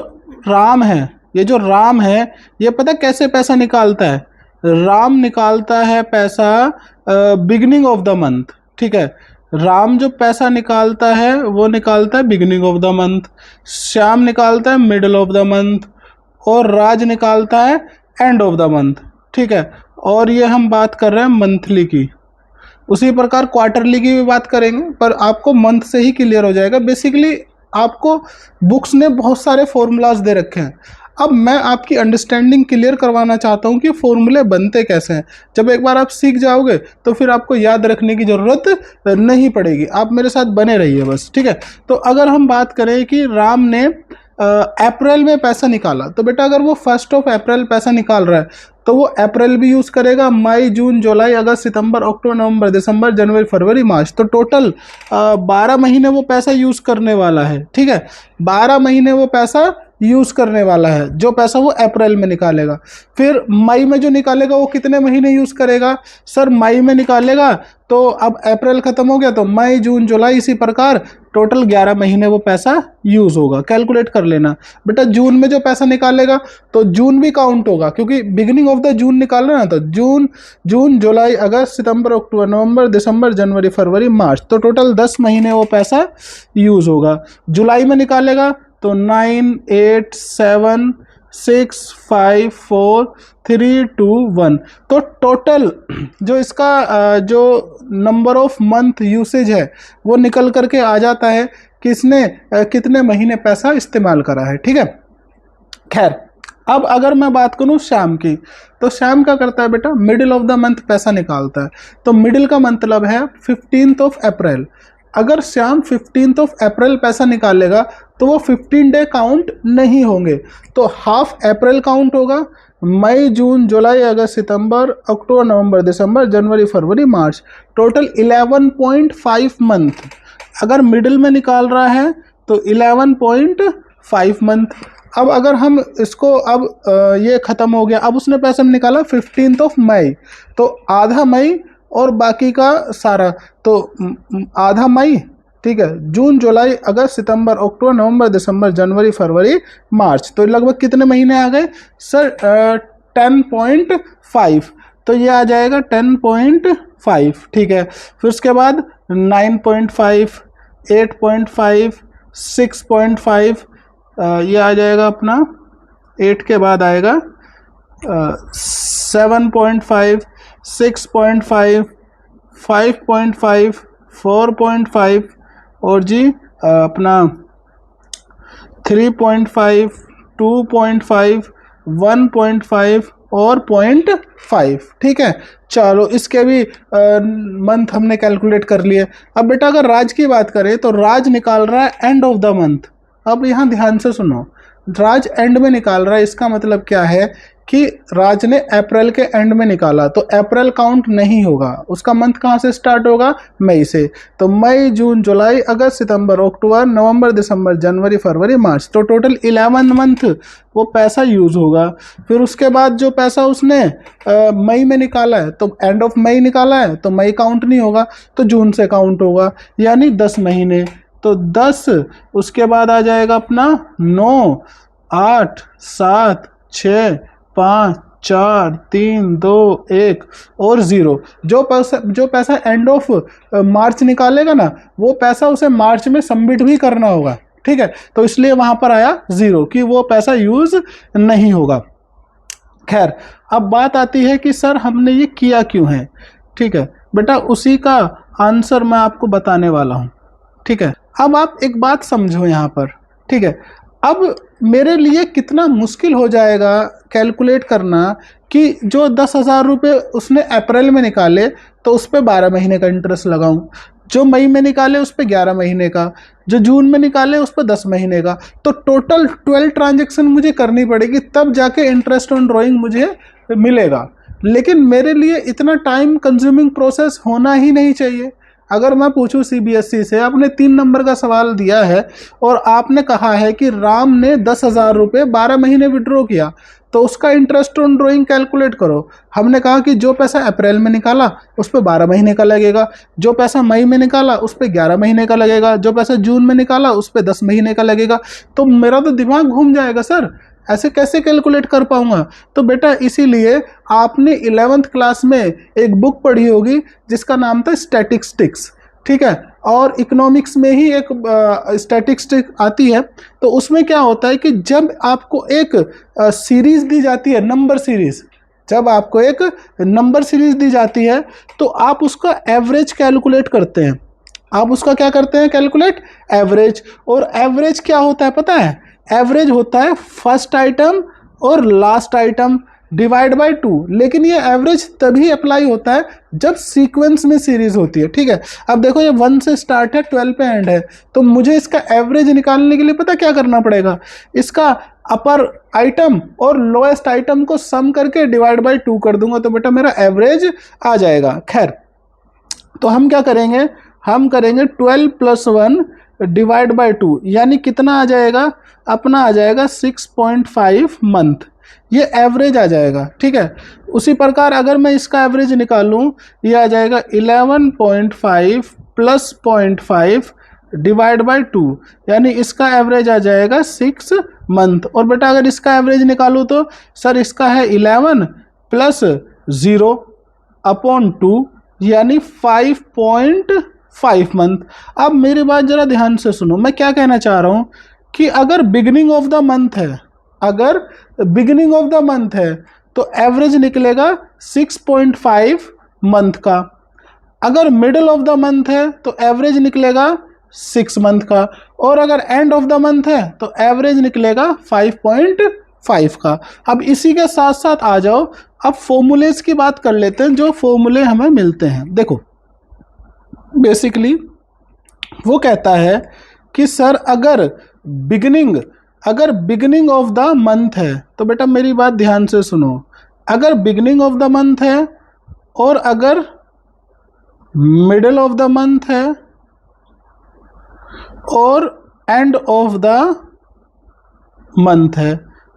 राम है, ये पता कैसे पैसा निकालता है? राम निकालता है पैसा बिगिनिंग ऑफ द मंथ। ठीक है, राम जो पैसा निकालता है वो निकालता है beginning of the month, Shyam निकालता है मिडल ऑफ द मंथ, और राज निकालता है एंड ऑफ द मंथ। ठीक है, और ये हम बात कर रहे हैं मंथली की। उसी प्रकार क्वार्टरली की भी बात करेंगे, पर आपको मंथ से ही क्लियर हो जाएगा। बेसिकली आपको बुक्स ने बहुत सारे फॉर्मूलाज दे रखे हैं। अब मैं आपकी अंडरस्टैंडिंग क्लियर करवाना चाहता हूँ कि फॉर्मूले बनते कैसे हैं। जब एक बार आप सीख जाओगे तो फिर आपको याद रखने की ज़रूरत नहीं पड़ेगी, आप मेरे साथ बने रहिए बस। ठीक है, तो अगर हम बात करें कि राम ने अप्रैल में पैसा निकाला, तो बेटा अगर वो 1 अप्रैल पैसा निकाल रहा है तो वो अप्रैल भी यूज़ करेगा, मई, जून, जुलाई, अगस्त, सितंबर, अक्टूबर, नवंबर, दिसंबर, जनवरी, फरवरी, मार्च। तो टोटल 12 महीने वो पैसा यूज़ करने वाला है। ठीक है, 12 महीने वो पैसा यूज़ करने वाला है, जो पैसा वो अप्रैल में निकालेगा। फिर मई में जो निकालेगा वो कितने महीने यूज़ करेगा? सर मई में निकालेगा तो अब अप्रैल ख़त्म हो गया तो मई, जून, जुलाई, इसी प्रकार टोटल 11 महीने वो पैसा यूज़ होगा। कैलकुलेट कर लेना बेटा। जून में जो पैसा निकालेगा तो जून भी काउंट होगा, क्योंकि बिगिनिंग ऑफ द जून निकालना ना, तो जून, जुलाई, अगस्त, सितंबर, अक्टूबर, नवंबर, दिसंबर, जनवरी, फरवरी, मार्च। तो टोटल 10 महीने वो पैसा यूज़ होगा। जुलाई में निकालेगा तो 9, 8, 7, 6, 5, 4, 3, 2, 1। तो टोटल जो इसका जो नंबर ऑफ मंथ यूसेज है वो निकल करके आ जाता है कि इसने कितने महीने पैसा इस्तेमाल करा है। ठीक है, खैर अब अगर मैं बात करूं शाम की, तो शाम क्या करता है बेटा? मिडिल ऑफ द मंथ पैसा निकालता है। तो मिडिल का मतलब है 15 अप्रैल। अगर शाम 15 अप्रैल पैसा निकालेगा तो वो 15 डे काउंट नहीं होंगे, तो हाफ अप्रैल काउंट होगा। मई, जून, जुलाई, अगस्त, सितंबर, अक्टूबर, नवंबर, दिसंबर, जनवरी, फरवरी, मार्च। Total 11.5 month. अगर मिडिल में निकाल रहा है तो 11.5 मंथ। अब अगर हम इसको अब ये ख़त्म हो गया, अब उसने पैसा निकाला 15 मई, तो आधा मई और बाकी का सारा, तो आधा मई। ठीक है, जून, जुलाई, अगस्त, सितंबर, अक्टूबर, नवंबर, दिसंबर, जनवरी, फरवरी, मार्च। तो लगभग कितने महीने आ गए सर? 10.5। तो ये आ जाएगा 10.5। ठीक है, फिर उसके बाद 9.5, 8.5, 6.5, ये आ जाएगा अपना 8 के बाद आएगा 7.5, 6.5, 5.5, 4.5 और जी अपना 3.5, 2.5, 1.5 और 0.5। ठीक है, चलो इसके भी मंथ हमने कैलकुलेट कर लिए। अब बेटा अगर राज की बात करें तो राज निकाल रहा है एंड ऑफ द मंथ। अब यहाँ ध्यान से सुनो, राज एंड में निकाल रहा है, इसका मतलब क्या है कि राज ने अप्रैल के एंड में निकाला तो अप्रैल काउंट नहीं होगा। उसका मंथ कहाँ से स्टार्ट होगा? मई से। तो मई, जून, जुलाई, अगस्त, सितंबर, अक्टूबर, नवंबर, दिसंबर, जनवरी, फरवरी, मार्च। तो टोटल 11 मंथ वो पैसा यूज होगा। फिर उसके बाद जो पैसा उसने मई में निकाला है तो एंड ऑफ मई निकाला है तो मई काउंट नहीं होगा, तो जून से काउंट होगा, यानी 10 महीने। तो 10, उसके बाद आ जाएगा अपना 9, 8, 7, 6, 5, 4, 3, 2, 1 और 0। जो पैसा एंड ऑफ मार्च निकालेगा ना, वो पैसा उसे मार्च में सबमिट भी करना होगा। ठीक है, तो इसलिए वहां पर आया 0 कि वो पैसा यूज नहीं होगा। खैर, अब बात आती है कि सर हमने ये किया क्यों है। ठीक है बेटा, उसी का आंसर मैं आपको बताने वाला हूं। ठीक है, अब आप एक बात समझो यहाँ पर। ठीक है, अब मेरे लिए कितना मुश्किल हो जाएगा कैलकुलेट करना कि जो 10,000 रुपये उसने अप्रैल में निकाले तो उस पर 12 महीने का इंटरेस्ट लगाऊं, जो मई में निकाले उस पर 11 महीने का, जो जून में निकाले उस पर 10 महीने का। तो टोटल 12 ट्रांजेक्शन मुझे करनी पड़ेगी, तब जाके इंटरेस्ट ऑन ड्राइंग मुझे मिलेगा। लेकिन मेरे लिए इतना टाइम कंज्यूमिंग प्रोसेस होना ही नहीं चाहिए। अगर मैं पूछूं सीबीएसई से, आपने 3 नंबर का सवाल दिया है और आपने कहा है कि राम ने 10,000 रुपये 12 महीने विड्रॉ किया, तो उसका इंटरेस्ट ऑन ड्रॉइंग कैलकुलेट करो। हमने कहा कि जो पैसा अप्रैल में निकाला उस पर 12 महीने का लगेगा, जो पैसा मई में निकाला उस पर 11 महीने का लगेगा, जो पैसा जून में निकाला उस पर 10 महीने का लगेगा। तो मेरा तो दिमाग घूम जाएगा सर, ऐसे कैसे कैलकुलेट कर पाऊंगा। तो बेटा इसीलिए आपने 11th क्लास में एक बुक पढ़ी होगी जिसका नाम था स्टैटिस्टिक्स, ठीक है, और इकोनॉमिक्स में ही एक स्टैटिस्टिक्स आती है। तो उसमें क्या होता है कि जब आपको एक सीरीज दी जाती है, नंबर सीरीज, जब आपको एक नंबर सीरीज दी जाती है तो आप उसका एवरेज कैलकुलेट करते हैं। आप उसका क्या करते हैं? Calculate average. और एवरेज क्या होता है पता है? एवरेज होता है फर्स्ट आइटम और लास्ट आइटम डिवाइड बाय 2। लेकिन ये एवरेज तभी अप्लाई होता है जब सीक्वेंस में सीरीज होती है, ठीक है। अब देखो ये 1 से स्टार्ट है, 12 पे एंड है, तो मुझे इसका एवरेज निकालने के लिए पता क्या करना पड़ेगा? इसका अपर आइटम और लोएस्ट आइटम को सम करके डिवाइड बाय 2 कर दूंगा, तो बेटा मेरा एवरेज आ जाएगा। खैर, तो हम क्या करेंगे? हम करेंगे 12 + 1 डिवाइड बाय 2, यानी कितना आ जाएगा? अपना आ जाएगा 6.5 मंथ, ये एवरेज आ जाएगा, ठीक है। उसी प्रकार अगर मैं इसका एवरेज निकालूं, ये आ जाएगा 11.5 + 0.5 डिवाइड बाय 2, यानी इसका एवरेज आ जाएगा 6 मंथ। और बेटा अगर इसका एवरेज निकालूं तो सर इसका है 11 + 0/2, यानी 5.5 मंथ। अब मेरी बात जरा ध्यान से सुनो, मैं क्या कहना चाह रहा हूँ कि अगर बिगिनिंग ऑफ द मंथ है, अगर बिगिनिंग ऑफ द मंथ है तो एवरेज निकलेगा 6.5 मंथ का। अगर मिडल ऑफ द मंथ है तो एवरेज निकलेगा 6 मंथ का, और अगर एंड ऑफ द मंथ है तो एवरेज निकलेगा 5.5 का। अब इसी के साथ साथ आ जाओ, अब फॉर्मूलेज की बात कर लेते हैं, जो फॉर्मूले हमें मिलते हैं। देखो बेसिकली वो कहता है कि सर अगर बिगिनिंग ऑफ द मंथ है, तो बेटा मेरी बात ध्यान से सुनो, अगर बिगिनिंग ऑफ द मंथ है और अगर मिडल ऑफ द मंथ है और एंड ऑफ द मंथ है,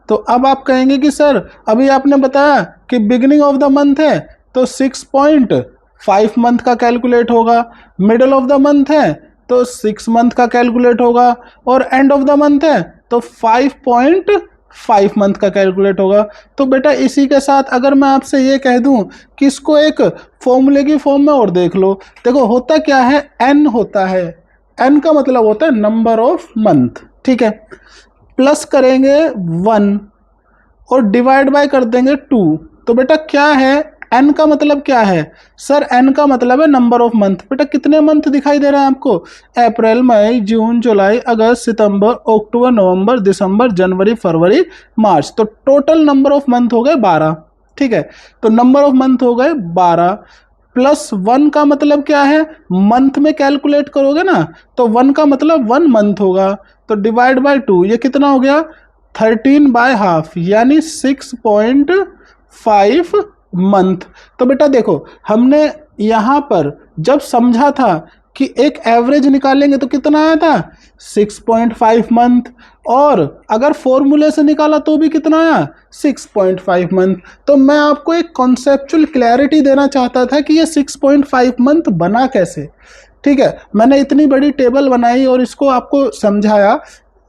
तो अब आप कहेंगे कि सर अभी आपने बताया कि बिगिनिंग ऑफ द मंथ है तो 6.5 मंथ का कैलकुलेट होगा, मिडल ऑफ द मंथ है तो 6 मंथ का कैलकुलेट होगा, और एंड ऑफ द मंथ है तो 5.5 मंथ का कैलकुलेट होगा। तो बेटा इसी के साथ अगर मैं आपसे ये कह दूं कि इसको एक फॉर्मूले की फॉर्म में और देख लो, देखो होता क्या है? एन होता है, एन का मतलब होता है नंबर ऑफ मंथ, ठीक है, प्लस करेंगे 1 और डिवाइड बाय कर देंगे 2। तो बेटा क्या है? एन का मतलब क्या है? सर एन का मतलब है नंबर ऑफ मंथ। बेटा कितने मंथ दिखाई दे रहे हैं आपको? अप्रैल, मई, जून, जुलाई, अगस्त, सितंबर, अक्टूबर, नवंबर, दिसंबर, जनवरी, फरवरी, मार्च। तो टोटल नंबर ऑफ मंथ हो गए 12, ठीक है। तो नंबर ऑफ मंथ हो गए 12 प्लस 1 का मतलब क्या है? मंथ में कैलकुलेट करोगे ना, तो 1 का मतलब 1 मंथ होगा, तो डिवाइड बाय 2, ये कितना हो गया? 13/2, यानी 6.5 मंथ। तो बेटा देखो हमने यहाँ पर जब समझा था कि एक एवरेज निकालेंगे तो कितना आया था? 6.5 मंथ, और अगर फॉर्मूले से निकाला तो भी कितना आया? 6.5 मंथ। तो मैं आपको एक कॉन्सेप्चुअल क्लैरिटी देना चाहता था कि ये 6.5 मंथ बना कैसे, ठीक है। मैंने इतनी बड़ी टेबल बनाई और इसको आपको समझाया,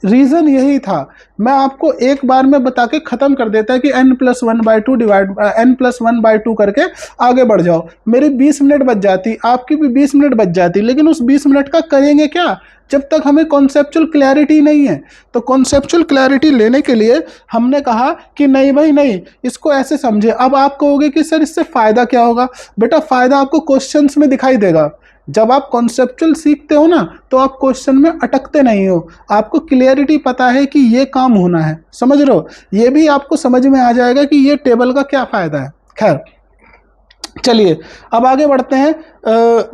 रीज़न यही था। मैं आपको एक बार में बता के ख़त्म कर देता है कि n+1/2 डिवाइड n+1/2 करके आगे बढ़ जाओ, मेरी 20 मिनट बच जाती, आपकी भी 20 मिनट बच जाती, लेकिन उस 20 मिनट का करेंगे क्या जब तक हमें कॉन्सेप्चुअल क्लैरिटी नहीं है। तो कॉन्सेप्चुअल क्लैरिटी लेने के लिए हमने कहा कि नहीं भाई नहीं, इसको ऐसे समझे। अब आप कहोगे कि सर इससे फ़ायदा क्या होगा? बेटा फ़ायदा आपको क्वेश्चंस में दिखाई देगा। जब आप कॉन्सेप्चुअल सीखते हो ना तो आप क्वेश्चन में अटकते नहीं हो, आपको क्लियरिटी पता है कि ये काम होना है, समझ रहे हो? ये भी आपको समझ में आ जाएगा कि ये टेबल का क्या फ़ायदा है। खैर चलिए अब आगे बढ़ते हैं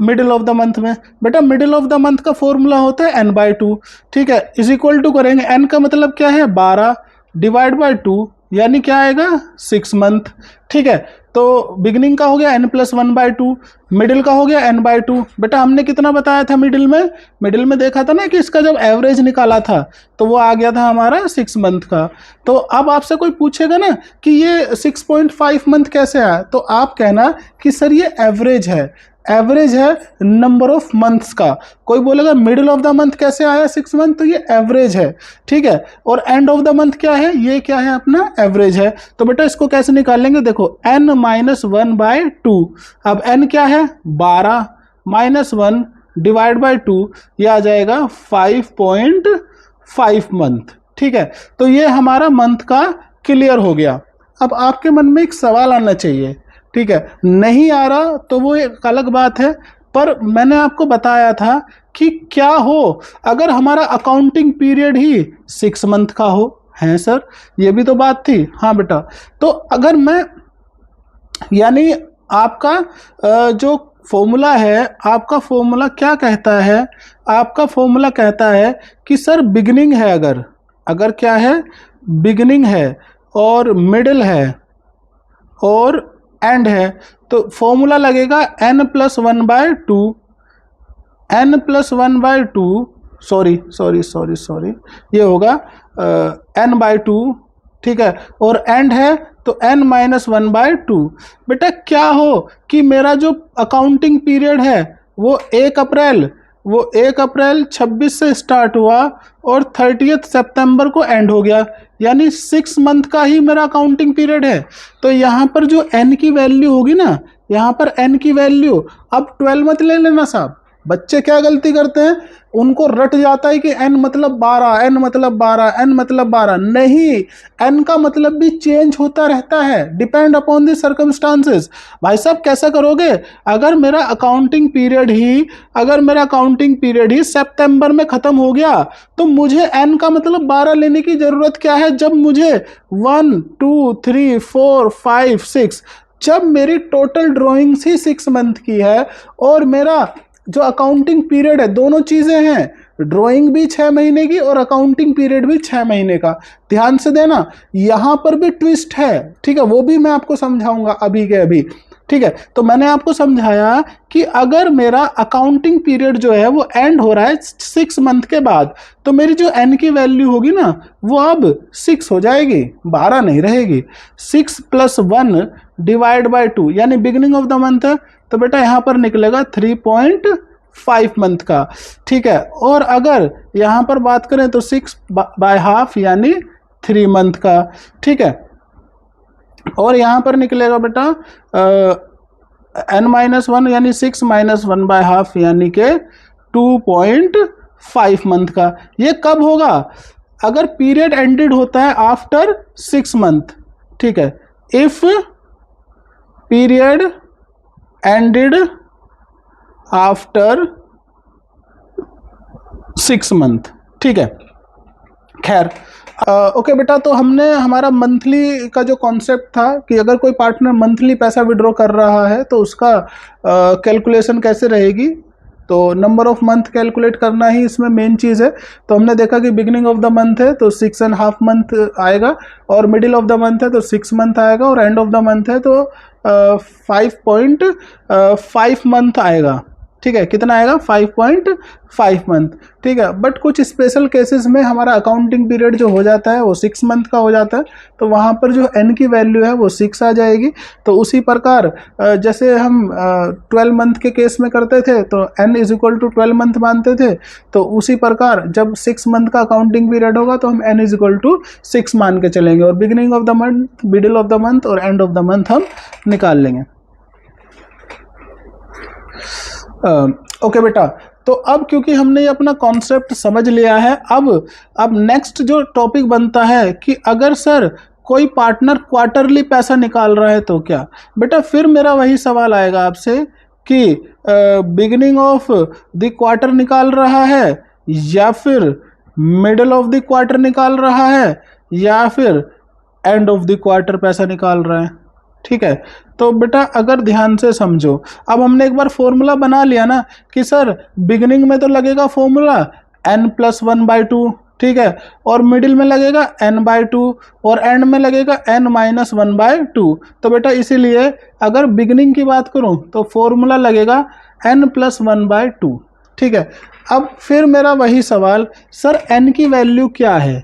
मिडिल ऑफ द मंथ में। बेटा मिडिल ऑफ द मंथ का फॉर्मूला होता है n/2, ठीक है, इज इक्वल टू करेंगे, n का मतलब क्या है? 12 डिवाइड बाय 2, यानी क्या आएगा? 6 मंथ, ठीक है। तो बिगिनिंग का हो गया n+1/2, मिडिल का हो गया n/2। बेटा हमने कितना बताया था मिडिल में देखा था ना कि इसका जब एवरेज निकाला था तो वो आ गया था हमारा 6 मंथ का। तो अब आपसे कोई पूछेगा ना कि ये 6.5 मंथ कैसे आया, तो आप कहना कि सर ये एवरेज है नंबर ऑफ मंथ्स का। कोई बोलेगा मिडिल ऑफ द मंथ कैसे आया 6 मंथ, तो ये एवरेज है, ठीक है। और एंड ऑफ द मंथ क्या है, ये क्या है अपना एवरेज है। तो बेटा इसको कैसे निकालेंगे, देखो n-1/2। अब n क्या है 12 -1 डिवाइड बाई 2, ये आ जाएगा 5.5 मंथ, ठीक है। तो ये हमारा मंथ का क्लियर हो गया। अब आपके मन में एक सवाल आना चाहिए, ठीक है, नहीं आ रहा तो वो एक अलग बात है, पर मैंने आपको बताया था कि क्या हो अगर हमारा अकाउंटिंग पीरियड ही 6 मंथ का हो। है सर, ये भी तो बात थी। हाँ बेटा, तो अगर मैं यानी आपका जो फॉर्मूला है, आपका फॉर्मूला क्या कहता है, आपका फॉर्मूला कहता है कि सर बिगिनिंग है, अगर क्या है बिगिनिंग है और मिडिल है और एंड है, तो फॉर्मूला लगेगा n+1/2, सॉरी ये होगा n/2, ठीक है। और एंड है तो n-1/2। बेटा क्या हो कि मेरा जो अकाउंटिंग पीरियड है वो 1 अप्रैल 26 से स्टार्ट हुआ और 30 सितंबर को एंड हो गया, यानी 6 मंथ का ही मेरा अकाउंटिंग पीरियड है। तो यहाँ पर जो n की वैल्यू होगी ना, यहाँ पर n की वैल्यू अब 12 मत ले लेना साहब। बच्चे क्या गलती करते हैं, उनको रट जाता है कि n मतलब 12, n मतलब 12, n मतलब 12। नहीं, n का मतलब भी चेंज होता रहता है, डिपेंड अपॉन द सर्कमस्टांसेस। भाई साहब कैसा करोगे, अगर मेरा अकाउंटिंग पीरियड ही सितंबर में खत्म हो गया तो मुझे n का मतलब 12 लेने की जरूरत क्या है, जब मुझे 1 2 3 4 5 6, जब मेरी टोटल ड्राइंग्स ही 6 मंथ की है और मेरा जो अकाउंटिंग पीरियड है, दोनों चीजें हैं, ड्राइंग भी 6 महीने की और अकाउंटिंग पीरियड भी 6 महीने का। ध्यान से देना, यहां पर भी ट्विस्ट है, ठीक है, वो भी मैं आपको समझाऊंगा अभी के अभी, ठीक है। तो मैंने आपको समझाया कि अगर मेरा अकाउंटिंग पीरियड जो है वो एंड हो रहा है 6 मंथ के बाद, तो मेरी जो n की वैल्यू होगी ना वो अब 6 हो जाएगी, 12 नहीं रहेगी। 6 + 1 डिवाइड बाई 2, यानी बिगिनिंग ऑफ द मंथ है, तो बेटा यहाँ पर निकलेगा 3.5 मंथ का, ठीक है। और अगर यहाँ पर बात करें तो 6/2 यानी 3 मंथ का, ठीक है। और यहाँ पर निकलेगा बेटा n-1 यानी 6 - 1/2 यानी के 2.5 मंथ का। ये कब होगा, अगर पीरियड एंडेड होता है आफ्टर 6 मंथ, ठीक है। If period ended after 6 month, ठीक है। खैर ओके बेटा, तो हमने हमारा मंथली का जो कॉन्सेप्ट था कि अगर कोई पार्टनर मंथली पैसा विड्रॉ कर रहा है तो उसका कैलकुलेशन कैसे रहेगी, तो नंबर ऑफ मंथ कैलकुलेट करना ही इसमें मेन चीज़ है। तो हमने देखा कि बिगिनिंग ऑफ द मंथ है तो 6.5 मंथ आएगा, और मिडिल ऑफ द मंथ है तो 6 मंथ आएगा, और एंड ऑफ द मंथ है तो 5.5 मंथ आएगा, ठीक है। कितना आएगा 5.5 मंथ, ठीक है। बट कुछ स्पेशल केसेस में हमारा अकाउंटिंग पीरियड जो हो जाता है वो 6 मंथ का हो जाता है, तो वहाँ पर जो n की वैल्यू है वो 6 आ जाएगी। तो उसी प्रकार जैसे हम 12 मंथ के केस में करते थे तो n = 12 मंथ मानते थे, तो उसी प्रकार जब 6 मंथ का अकाउंटिंग पीरियड होगा तो हम n = 6 मान के चलेंगे, और beginning of the month, middle of the month और एंड ऑफ द मंथ हम निकाल लेंगे। ओके बेटा, तो अब क्योंकि हमने ये अपना कॉन्सेप्ट समझ लिया है, अब नेक्स्ट जो टॉपिक बनता है कि अगर सर कोई पार्टनर क्वार्टरली पैसा निकाल रहा है तो क्या। बेटा फिर मेरा वही सवाल आएगा आपसे कि बिगिनिंग ऑफ द क्वार्टर निकाल रहा है, या फिर मिडल ऑफ द क्वार्टर निकाल रहा है, या फिर एंड ऑफ द क्वार्टर पैसा निकाल रहा है, ठीक है। तो बेटा अगर ध्यान से समझो, अब हमने एक बार फॉर्मूला बना लिया ना कि सर बिगिनिंग में तो लगेगा फॉर्मूला n + 1/2, ठीक है, और मिडिल में लगेगा n/2 और एंड में लगेगा n-1/2। तो बेटा इसीलिए अगर बिगिनिंग की बात करूं तो फॉर्मूला लगेगा n+1/2। ठीक है, अब फिर मेरा वही सवाल, सर n की वैल्यू क्या है?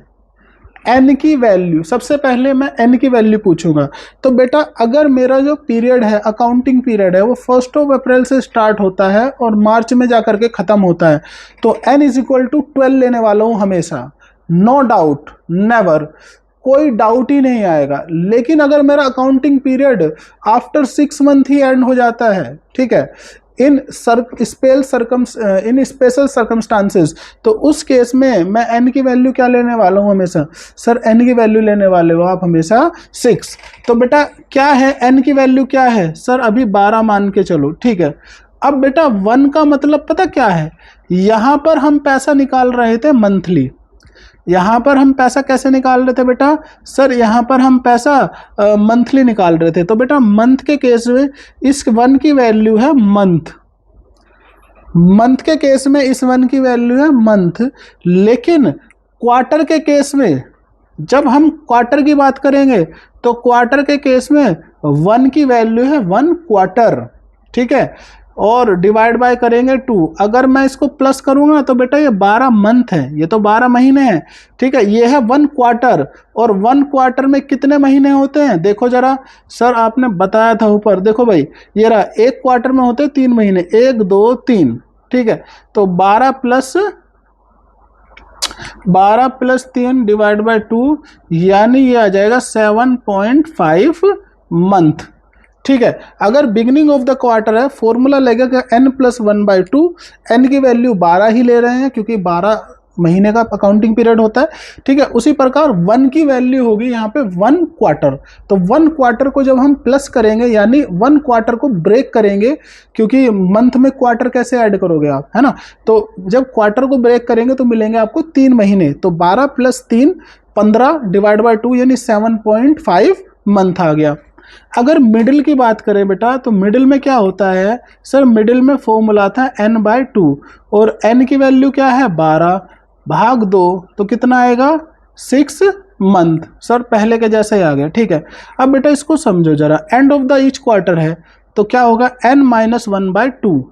n की वैल्यू, सबसे पहले मैं n की वैल्यू पूछूंगा। तो बेटा अगर मेरा जो पीरियड है, अकाउंटिंग पीरियड है, वो 1 अप्रैल से स्टार्ट होता है और मार्च में जाकर के खत्म होता है, तो n इज इक्वल टू 12 लेने वाला हूं हमेशा, नो डाउट, नेवर, कोई डाउट ही नहीं आएगा। लेकिन अगर मेरा accounting period after 6 month he and हो जाता है, ठीक है, इन स्पेशल सर्कमस्टांसेस, तो उस केस में मैं n की वैल्यू क्या लेने वाला हूं हमेशा? सर n की वैल्यू लेने वाले हो आप हमेशा 6। तो बेटा क्या है n की वैल्यू क्या है? सर अभी 12 मान के चलो, ठीक है। अब बेटा 1 का मतलब पता क्या है? यहां पर हम पैसा निकाल रहे थे मंथली। यहाँ पर हम पैसा कैसे निकाल रहे थे बेटा? सर यहाँ पर हम पैसा मंथली निकाल रहे थे। तो बेटा मंथ के केस में इस 1 की वैल्यू है मंथ, मंथ के केस में इस 1 की वैल्यू है मंथ। लेकिन क्वार्टर के केस में, जब हम क्वार्टर की बात करेंगे तो क्वार्टर के केस में 1 की वैल्यू है 1 क्वार्टर, ठीक है, और डिवाइड बाय करेंगे 2। अगर मैं इसको प्लस करूंगा तो बेटा ये 12 मंथ है, ये तो 12 महीने हैं, ठीक है। ये है 1 क्वार्टर, और 1 क्वार्टर में कितने महीने होते हैं? देखो जरा, सर आपने बताया था ऊपर, देखो भाई ये रहा, एक क्वार्टर में होते हैं 3 महीने, 1 2 3, ठीक है। तो 12 प्लस 3 डिवाइड बाय 2, यानी ये आ जाएगा 7.5 मंथ, ठीक है। अगर बिगनिंग ऑफ द क्वार्टर है, फॉर्मूला लगेगा n+1/2। n की वैल्यू 12 ही ले रहे हैं क्योंकि 12 महीने का अकाउंटिंग पीरियड होता है, ठीक है। उसी प्रकार 1 की वैल्यू होगी यहाँ पे 1 क्वार्टर। तो 1 क्वार्टर को जब हम प्लस करेंगे, यानी 1 क्वार्टर को ब्रेक करेंगे, क्योंकि मंथ में क्वार्टर कैसे ऐड करोगे आप, है ना। तो जब क्वार्टर को ब्रेक करेंगे तो मिलेंगे आपको 3 महीने। तो 12 + 3 15 डिवाइड बाय 2 यानी 7.5 मंथ आ गया। अगर मिडिल की बात करें बेटा, तो मिडिल में क्या होता है? सर मिडिल में फॉर्मूला था n/2 और n की वैल्यू क्या है? 12 भाग 2, तो कितना आएगा? 6 मंथ। सर पहले के जैसा ही आ गया, ठीक है। अब बेटा इसको समझो जरा, and of the each quarter है तो क्या होगा? n-1/2।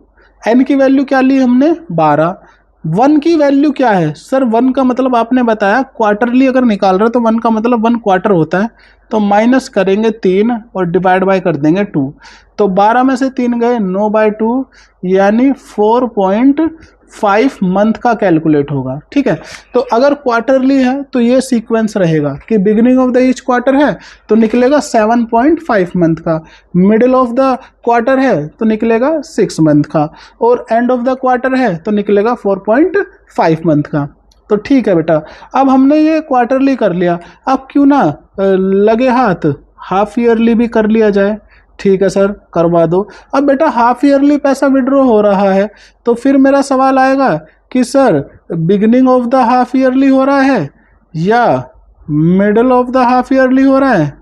n की वैल्यू क्या ली हमने? 12। 1 की वैल्यू क्या है? सर 1 का मतलब आपने बताया क्वार्टरली अगर निकाल रहे हो तो 1 का मतलब 1 क्वार्टर होता है, तो माइनस करेंगे 3 और डिवाइड बाय कर देंगे 2। तो 12 में से 3 गए, 9/2, यानी 4.5 मंथ का कैलकुलेट होगा, ठीक है। तो अगर क्वार्टरली है तो ये सीक्वेंस रहेगा कि beginning of the each quarter है तो निकलेगा 7.5 मंथ का, मिडिल ऑफ द क्वार्टर है तो निकलेगा 6 मंथ का, और एंड ऑफ द क्वार्टर है तो निकलेगा 4.5 मंथ का। तो ठीक है बेटा, अब हमने ये क्वार्टरली कर लिया, अब क्यों ना लगे हाथ हाफ ईयरली भी कर लिया जाए। ठीक है सर, करवा दो। अब बेटा हाफ ईयरली पैसा विड्रॉ हो रहा है, तो फिर मेरा सवाल आएगा कि sir beginning of the half yearly हो रहा है, या middle of the half yearly हो रहा है,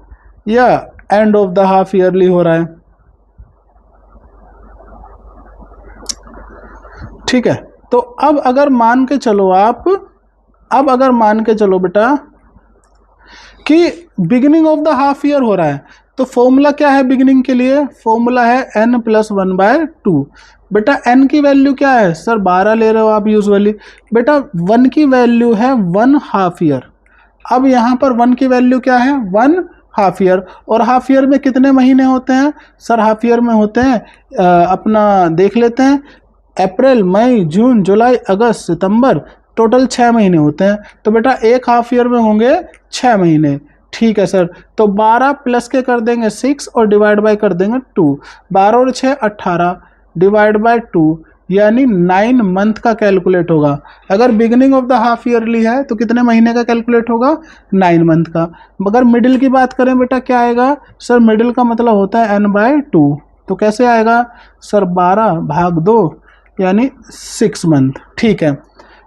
या and of the half yearly हो रहा है। ठीक है, तो अब अगर मान के चलो आप, अब अगर मान के चलो बेटा कि beginning of the half year हो रहा है, तो फॉर्मूला क्या है बिगिनिंग के लिए? फॉर्मूला है n+1/2। बेटा n की वैल्यू क्या है? सर 12 ले रहे हो आप यूजुअली। बेटा 1 की वैल्यू है 1 हाफ ईयर। अब यहाँ पर 1 की वैल्यू क्या है? 1 हाफ ईयर। और हाफ ईयर में कितने महीने होते हैं? सर हाफ ईयर में होते हैं, अपना देख लेते हैं, अप्रैल, मई, जून, जुलाई, अगस्त, सितंबर, टोटल 6 महीने होते हैं। तो बेटा एक हाफ ईयर में होंगे 6 महीने। ठीक है सर, तो 12 प्लस के कर देंगे 6 और डिवाइड बाय कर देंगे 2। 12 और 6 18 डिवाइड बाय 2, यानी 9 मंथ का कैलकुलेट होगा। अगर beginning of the half yearly है तो कितने महीने का कैलकुलेट होगा? 9 मंथ का। अगर मिडिल की बात करें बेटा क्या आएगा? सर मिडिल का मतलब होता है n/2। तो कैसे आएगा? सर 12 भाग 2 यानी 6 मंथ। ठीक है,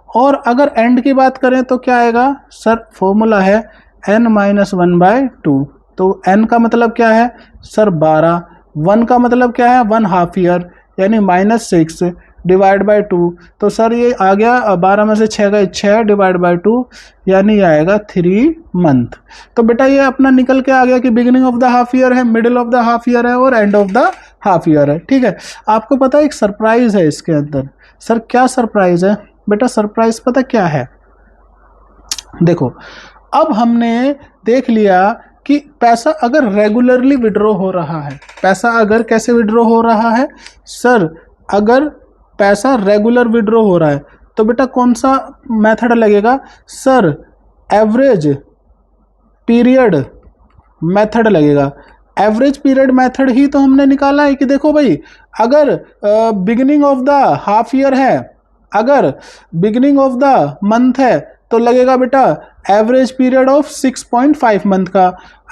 और अगर एंड की बात करें तो क्या आएगा? सर फॉर्मूला है n-1/2। तो n का मतलब क्या है? सर 12। 1 का मतलब क्या है? 1 हाफ ईयर, यानी -6 डिवाइड बाई 2। तो सर ये आ गया 12 में से 6 गए 6 डिवाइड बाई 2, यानी ये आएगा 3 मंथ। तो बेटा ये अपना निकल के आ गया कि beginning of the half year है, middle of the half year है और end of the half year है। ठीक है, आपको पता है एक सरप्राइज है इसके अंदर। सर क्या सरप्राइज है? बेटा सरप्राइज पता क्या है? देखो, अब हमने देख लिया कि पैसा अगर रेगुलरली विड्रॉ हो रहा है, पैसा अगर कैसे विड्रॉ हो रहा है? सर अगर पैसा रेगुलर विड्रॉ हो रहा है तो बेटा कौन सा मेथड लगेगा? सर एवरेज पीरियड मेथड लगेगा। एवरेज पीरियड मेथड ही तो हमने निकाला है कि देखो भाई, अगर beginning of the half year है, अगर बिगिनिंग ऑफ द मंथ है तो लगेगा बेटा एवरेज पीरियड ऑफ 6.5 मंथ का।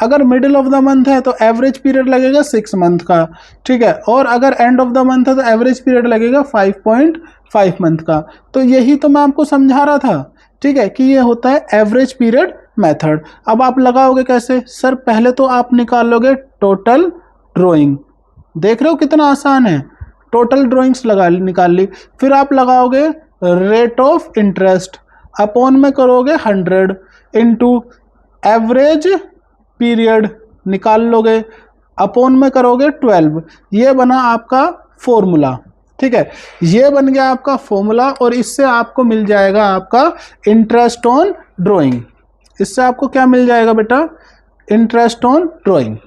अगर मिडिल ऑफ द मंथ है तो एवरेज पीरियड लगेगा 6 मंथ का। ठीक है, और अगर एंड ऑफ द मंथ है तो एवरेज पीरियड लगेगा 5.5 मंथ का। तो यही तो मैं आपको समझा रहा था, ठीक है, कि ये होता है एवरेज पीरियड मेथड। अब आप लगाओगे कैसे? सर पहले तो आप निकालोगे टोटल ड्राइंग। देख रहे हो कितना आसान है, टोटल ड्राइंग्स निकाल ली। फिर आप लगाओगे रेट ऑफ इंटरेस्ट, अपॉन में करोगे 100 इंटू एवरेज पीरियड निकाल लोगे, अपॉन में करोगे 12। ये बना आपका फॉर्मूला। ठीक है, ये बन गया आपका फॉर्मूला और इससे आपको मिल जाएगा आपका इंटरेस्ट ऑन ड्राइंग। इससे आपको क्या मिल जाएगा बेटा? Interest on drawing.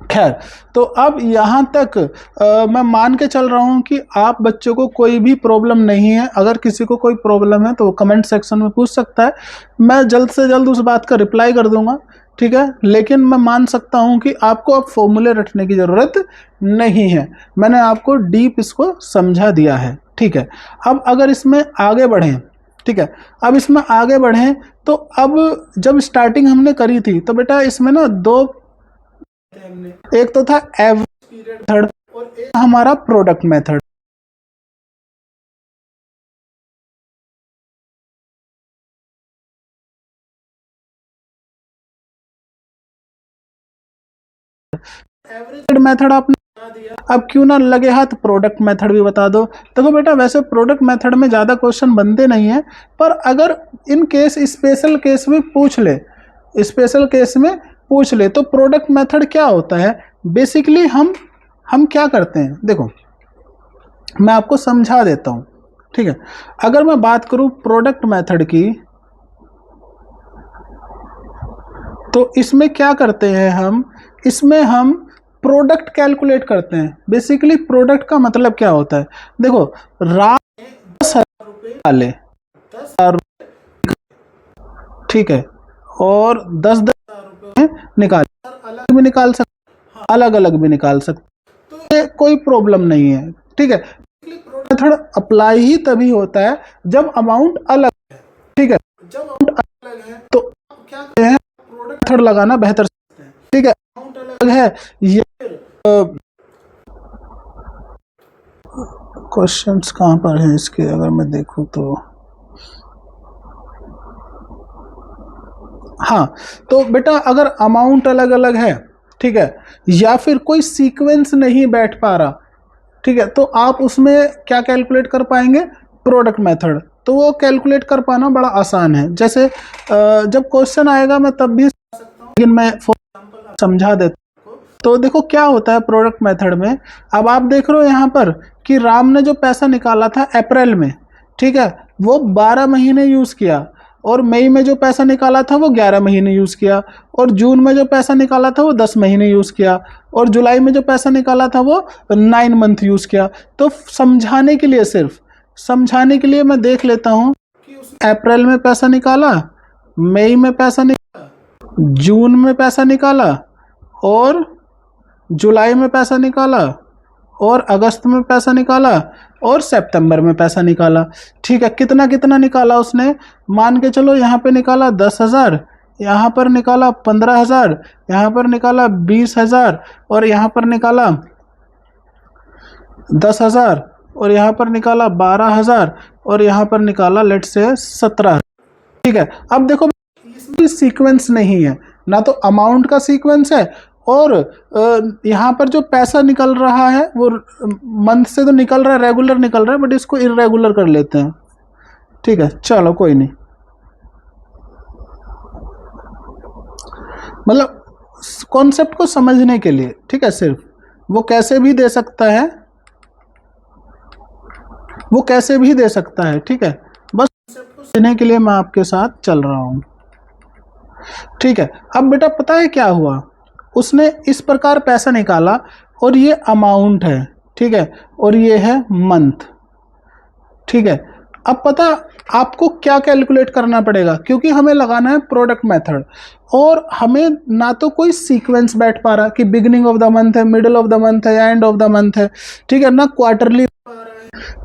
खैर, तो अब यहाँ तक मैं मान के चल रहा हूँ कि आप बच्चों को कोई भी प्रॉब्लम नहीं है। अगर किसी को कोई प्रॉब्लम है तो वो कमेंट सेक्शन में पूछ सकता है, मैं जल्द से जल्द उस बात का रिप्लाई कर दूंगा। ठीक है, लेकिन मैं मान सकता हूँ कि आपको अब फॉर्मूले रटने की ज़रूरत नहीं है, मैंने आपको डीप इसको समझा दिया है। ठीक है, अब अगर इसमें आगे बढ़ें, ठीक है, अब इसमें आगे बढ़ें तो अब जब स्टार्टिंग हमने करी थी तो बेटा इसमें ना दो, एक तो था एवरेज पीरियड मेथड और एक हमारा प्रोडक्ट मेथड। एवरेज मेथड आपने बता दिया, अब क्यों ना लगे हाथ प्रोडक्ट मेथड भी बता दो। देखो बेटा, वैसे प्रोडक्ट मेथड में ज़्यादा क्वेश्चन बनते नहीं है, पर अगर इन केस स्पेशल केस में पूछ ले, स्पेशल केस में पूछ ले तो प्रोडक्ट मेथड क्या होता है? बेसिकली हम क्या करते हैं, देखो मैं आपको समझा देता हूँ। ठीक है, अगर मैं बात करूँ प्रोडक्ट मेथड की तो इसमें क्या करते हैं हम? इसमें हम प्रोडक्ट कैलकुलेट करते हैं। बेसिकली प्रोडक्ट का मतलब क्या होता है? देखो, राम 10,000 रुपये डाले, 10,000 रुपये, ठीक है, और 10,000 रुपये निकाले, अलग भी निकाल सकते, अलग अलग भी निकाल सकते, तो ये कोई प्रॉब्लम नहीं है। ठीक है, मेथड अप्लाई ही तभी होता है जब अमाउंट अलग है। ठीक है, जब अमाउंट अलग है तो क्या करते हैं? प्रोडक्ट मेथड लगाना बेहतर समझते हैं। ठीक है, अमाउंट अलग है, ये क्वेश्चंस कहाँ पर हैं इसके, अगर मैं देखूं तो हाँ, तो बेटा अगर अमाउंट अलग अलग है, ठीक है, या फिर कोई सीक्वेंस नहीं बैठ पा रहा, ठीक है, तो आप उसमें क्या कैलकुलेट कर पाएंगे? Product method. तो वो कैलकुलेट कर पाना बड़ा आसान है। जैसे जब क्वेश्चन आएगा मैं तब भी सकता हूँ, लेकिन मैं फॉर एग्जांपल समझा देता हूँ। तो देखो क्या होता है प्रोडक्ट मेथड में। अब आप देख रहे हो यहाँ पर कि राम ने जो पैसा निकाला था अप्रैल में, ठीक है, वो 12 महीने यूज़ किया, और मई में जो पैसा निकाला था वो 11 महीने यूज़ किया, और जून में जो पैसा निकाला था वो 10 महीने यूज़ किया, और जुलाई में जो पैसा निकाला था वो 9 मंथ यूज़ किया। तो समझाने के लिए, सिर्फ समझाने के लिए मैं देख लेता हूँ कि उसने अप्रैल में पैसा निकाला, मई में पैसा निकाला, जून में पैसा निकाला, और जुलाई में पैसा निकाला, और अगस्त में पैसा निकाला, और सितंबर में पैसा निकाला। ठीक है, कितना कितना निकाला उसने? मान के चलो यहाँ पे निकाला 10,000, यहाँ पर निकाला 15,000, यहाँ पर निकाला 20,000, और यहाँ पर निकाला 10,000, और यहाँ पर निकाला 12,000, और यहाँ पर निकाला लेट से 17,000। ठीक है, अब देखो इसमें सीक्वेंस नहीं है, ना तो अमाउंट का सीक्वेंस है और यहाँ पर जो पैसा निकल रहा है वो मंथ से तो निकल रहा है, रेगुलर निकल रहा है, बट इसको इरेगुलर कर लेते हैं। ठीक है, चलो कोई नहीं। मतलब कॉन्सेप्ट को समझने के लिए, ठीक है, सिर्फ वो कैसे भी दे सकता है, वो कैसे भी दे सकता है, ठीक है, बस समझने के लिए मैं आपके साथ चल रहा हूँ। ठीक है, अब बेटा पता है क्या हुआ, उसने इस प्रकार पैसा निकाला और ये अमाउंट है, ठीक है, और ये है मंथ। ठीक है, अब पता आपको क्या कैलकुलेट करना पड़ेगा, क्योंकि हमें लगाना है प्रोडक्ट मेथड, और हमें ना तो कोई सीक्वेंस बैठ पा रहा कि बिगिनिंग ऑफ द मंथ है, मिडिल ऑफ द मंथ है या एंड ऑफ द मंथ है, ठीक है, ना क्वार्टरली,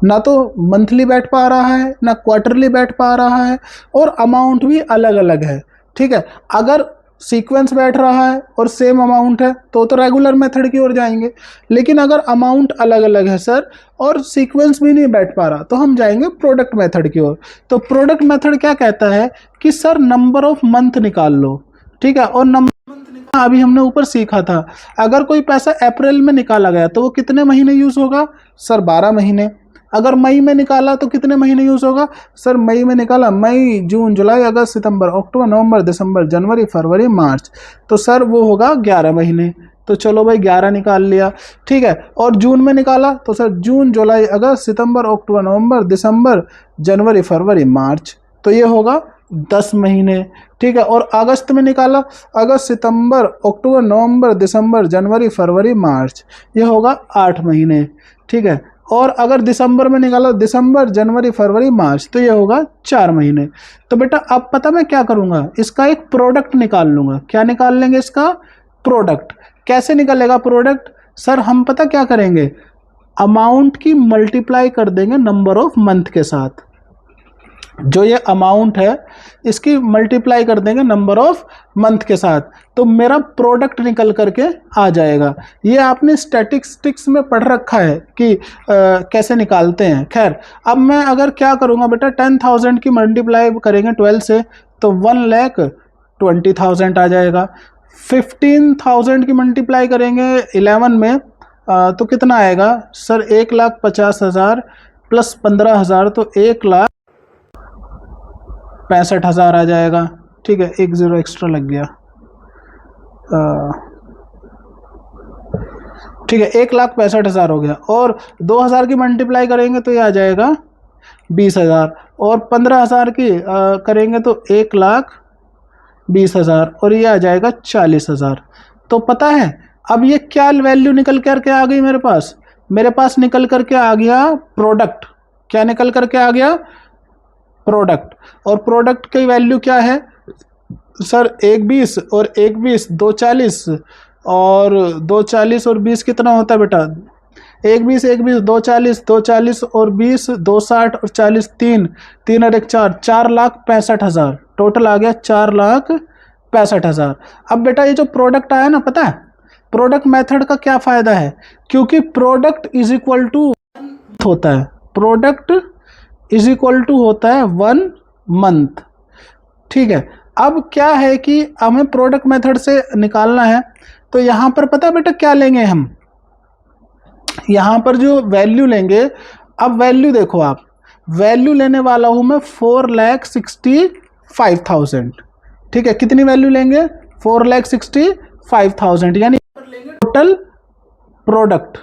ना तो मंथली बैठ पा रहा है, ना क्वार्टरली बैठ पा रहा है, और अमाउंट भी अलग अलग है। ठीक है, अगर सीक्वेंस बैठ रहा है और सेम अमाउंट है तो रेगुलर मेथड की ओर जाएंगे, लेकिन अगर अमाउंट अलग अलग है सर और सीक्वेंस भी नहीं बैठ पा रहा तो हम जाएंगे प्रोडक्ट मेथड की ओर। तो प्रोडक्ट मेथड क्या कहता है कि सर नंबर ऑफ मंथ निकाल लो। ठीक है, और नंबर अभी हमने ऊपर सीखा था, अगर कोई पैसा अप्रैल में निकाला गया तो वो कितने महीने यूज होगा सर, 12 महीने। अगर मई में निकाला तो कितने महीने यूज होगा सर, मई में निकाला मई जून जुलाई अगस्त सितंबर अक्टूबर नवंबर दिसंबर जनवरी फरवरी मार्च, तो सर वो होगा 11 महीने। तो चलो भाई 11 निकाल लिया। ठीक है, और जून में निकाला तो सर जून जुलाई अगस्त सितंबर अक्टूबर नवंबर दिसंबर जनवरी फरवरी मार्च, तो ये होगा 10 महीने। ठीक है, और अगस्त में निकाला अगस्त सितंबर अक्टूबर नवंबर दिसंबर जनवरी फरवरी मार्च, ये होगा 8 महीने। ठीक है, और अगर दिसंबर में निकाला दिसंबर जनवरी फरवरी मार्च, तो ये होगा 4 महीने। तो बेटा अब पता मैं क्या करूंगा, इसका एक प्रोडक्ट निकाल लूंगा। क्या निकाल लेंगे इसका प्रोडक्ट। कैसे निकलेगा प्रोडक्ट सर, हम पता क्या करेंगे, अमाउंट की मल्टीप्लाई कर देंगे नंबर ऑफ मंथ के साथ। जो ये अमाउंट है इसकी मल्टीप्लाई कर देंगे नंबर ऑफ मंथ के साथ, तो मेरा प्रोडक्ट निकल करके आ जाएगा। ये आपने स्टैटिस्टिक्स में पढ़ रखा है कि कैसे निकालते हैं। खैर अब मैं अगर क्या करूँगा बेटा, 10,000 की मल्टीप्लाई करेंगे 12 से तो 1,20,000 आ जाएगा। 15,000 की मल्टीप्लाई करेंगे 11 में तो कितना आएगा सर, 1,50,000 प्लस 15,000 तो 1,65,000 आ जाएगा। ठीक है, एक ज़ीरो एक्स्ट्रा लग गया। ठीक है, 1,65,000 हो गया, और 2,000 की मल्टीप्लाई करेंगे तो ये आ जाएगा 20,000, और 15,000 की करेंगे तो 1,20,000, और ये आ जाएगा 40,000। तो पता है अब ये क्या वैल्यू निकल करके आ गई मेरे पास, निकल करके आ गया प्रोडक्ट। क्या निकल करके आ गया प्रोडक्ट, और प्रोडक्ट की वैल्यू क्या है सर, 1,20 और 1,20 2,40, और 2,40 और 20 कितना होता है बेटा, 1,20 1,20 2,40 2,40 और 20 2,60 और 40 3 और 1 4, 4,65,000 टोटल आ गया, 4,65,000। अब बेटा ये जो प्रोडक्ट आया ना, पता है प्रोडक्ट मेथड का क्या फायदा है, क्योंकि प्रोडक्ट इज इक्वल टू होता है, प्रोडक्ट इज इक्वल टू होता है 1 मंथ। ठीक है, अब क्या है कि हमें प्रोडक्ट मेथड से निकालना है, तो यहां पर पता बेटा क्या लेंगे हम, यहां पर जो वैल्यू लेंगे, अब वैल्यू देखो आप, वैल्यू लेने वाला हूं मैं 4,65,000। ठीक है, कितनी वैल्यू लेंगे 4,65,000, यानी टोटल प्रोडक्ट,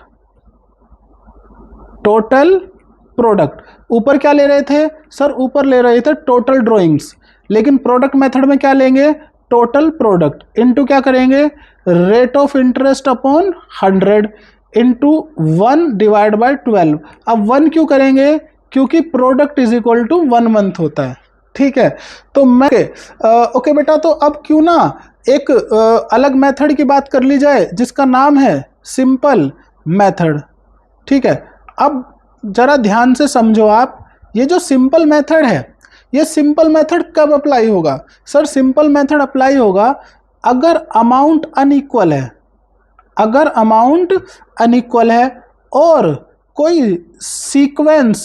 ऊपर क्या ले रहे थे सर, ऊपर ले रहे थे टोटल ड्राइंग्स, लेकिन प्रोडक्ट मेथड में क्या लेंगे, टोटल प्रोडक्ट इनटू क्या करेंगे, rate of interest upon 100 into 1 divide by 12। अब 1 क्यों करेंगे, क्योंकि product is equal to 1 month होता है। ठीक है, तो मैं ओके बेटा, तो अब क्यों ना एक अलग मेथड की बात कर ली जाए जिसका नाम है सिंपल मेथड। ठीक है, अब जरा ध्यान से समझो आप, ये जो सिंपल मेथड है, ये सिंपल मेथड कब अप्लाई होगा सर, सिंपल मेथड अप्लाई होगा अगर अमाउंट अनइक्वल है, अगर अमाउंट अनइक्वल है और कोई सीक्वेंस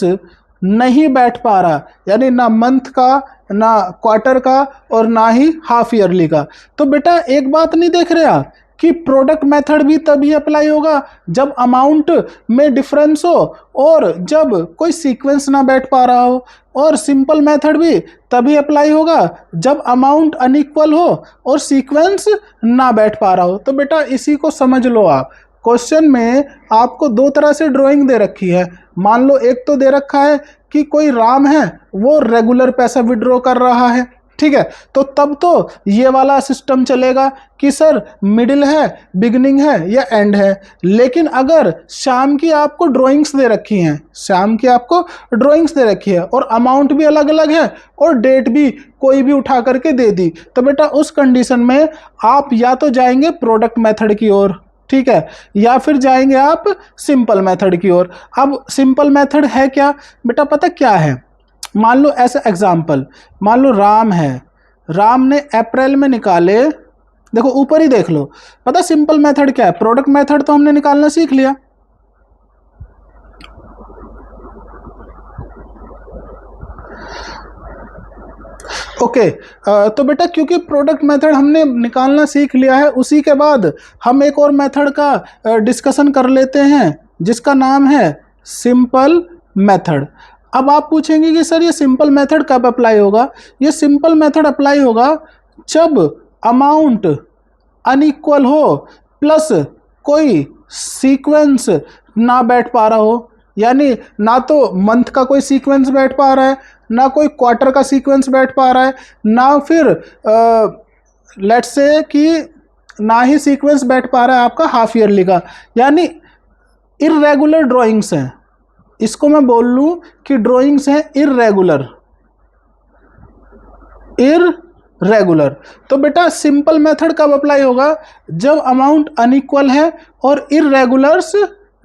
नहीं बैठ पा रहा, यानी ना मंथ का ना क्वार्टर का और ना ही हाफ ईयरली का। तो बेटा एक बात नहीं देख रहे आप, कि प्रोडक्ट मेथड भी तभी अप्लाई होगा जब अमाउंट में डिफरेंस हो और जब कोई सीक्वेंस ना बैठ पा रहा हो, और सिंपल मेथड भी तभी अप्लाई होगा जब अमाउंट अनइक्वल हो और सीक्वेंस ना बैठ पा रहा हो। तो बेटा इसी को समझ लो आप। क्वेश्चन में आपको दो तरह से ड्राइंग दे रखी है। मान लो एक तो दे रखा है कि कोई राम है वो रेगुलर पैसा विड्रॉ कर रहा है, ठीक है, तो तब तो ये वाला सिस्टम चलेगा कि सर मिडिल है, बिगिनिंग है या एंड है। लेकिन अगर शाम की आपको ड्राइंग्स दे रखी हैं, शाम की आपको ड्राइंग्स दे रखी है और अमाउंट भी अलग अलग है और डेट भी कोई भी उठा करके दे दी, तो बेटा उस कंडीशन में आप या तो जाएंगे प्रोडक्ट मेथड की ओर, ठीक है, या फिर जाएंगे आप सिंपल मेथड की ओर। अब सिंपल मेथड है क्या बेटा, पता क्या है, मान लो ऐसा एग्जाम्पल, मान लो राम है, राम ने अप्रैल में निकाले, देखो ऊपर ही देख लो, पता सिंपल मेथड क्या है, प्रोडक्ट मेथड तो हमने निकालना सीख लिया। ओके, तो बेटा क्योंकि प्रोडक्ट मेथड हमने निकालना सीख लिया है, उसी के बाद हम एक और मेथड का डिस्कशन कर लेते हैं जिसका नाम है सिंपल मेथड। अब आप पूछेंगे कि सर ये सिंपल मेथड कब अप्लाई होगा। ये सिंपल मेथड अप्लाई होगा जब अमाउंट अनइक्वल हो प्लस कोई सीक्वेंस ना बैठ पा रहा हो, यानी ना तो मंथ का कोई सीक्वेंस बैठ पा रहा है, ना कोई क्वार्टर का सीक्वेंस बैठ पा रहा है, ना फिर लेट्स से कि ना ही सीक्वेंस बैठ पा रहा है आपका हाफ ईयरली का, यानी इर्रेगुलर ड्राइंग्स हैं। इसको मैं बोल लूं कि ड्राइंग्स हैं इर्रेगुलर, इर्रेगुलर। तो बेटा सिंपल मेथड कब अप्लाई होगा, जब अमाउंट अनइक्वल है और इर्रेगुलर्स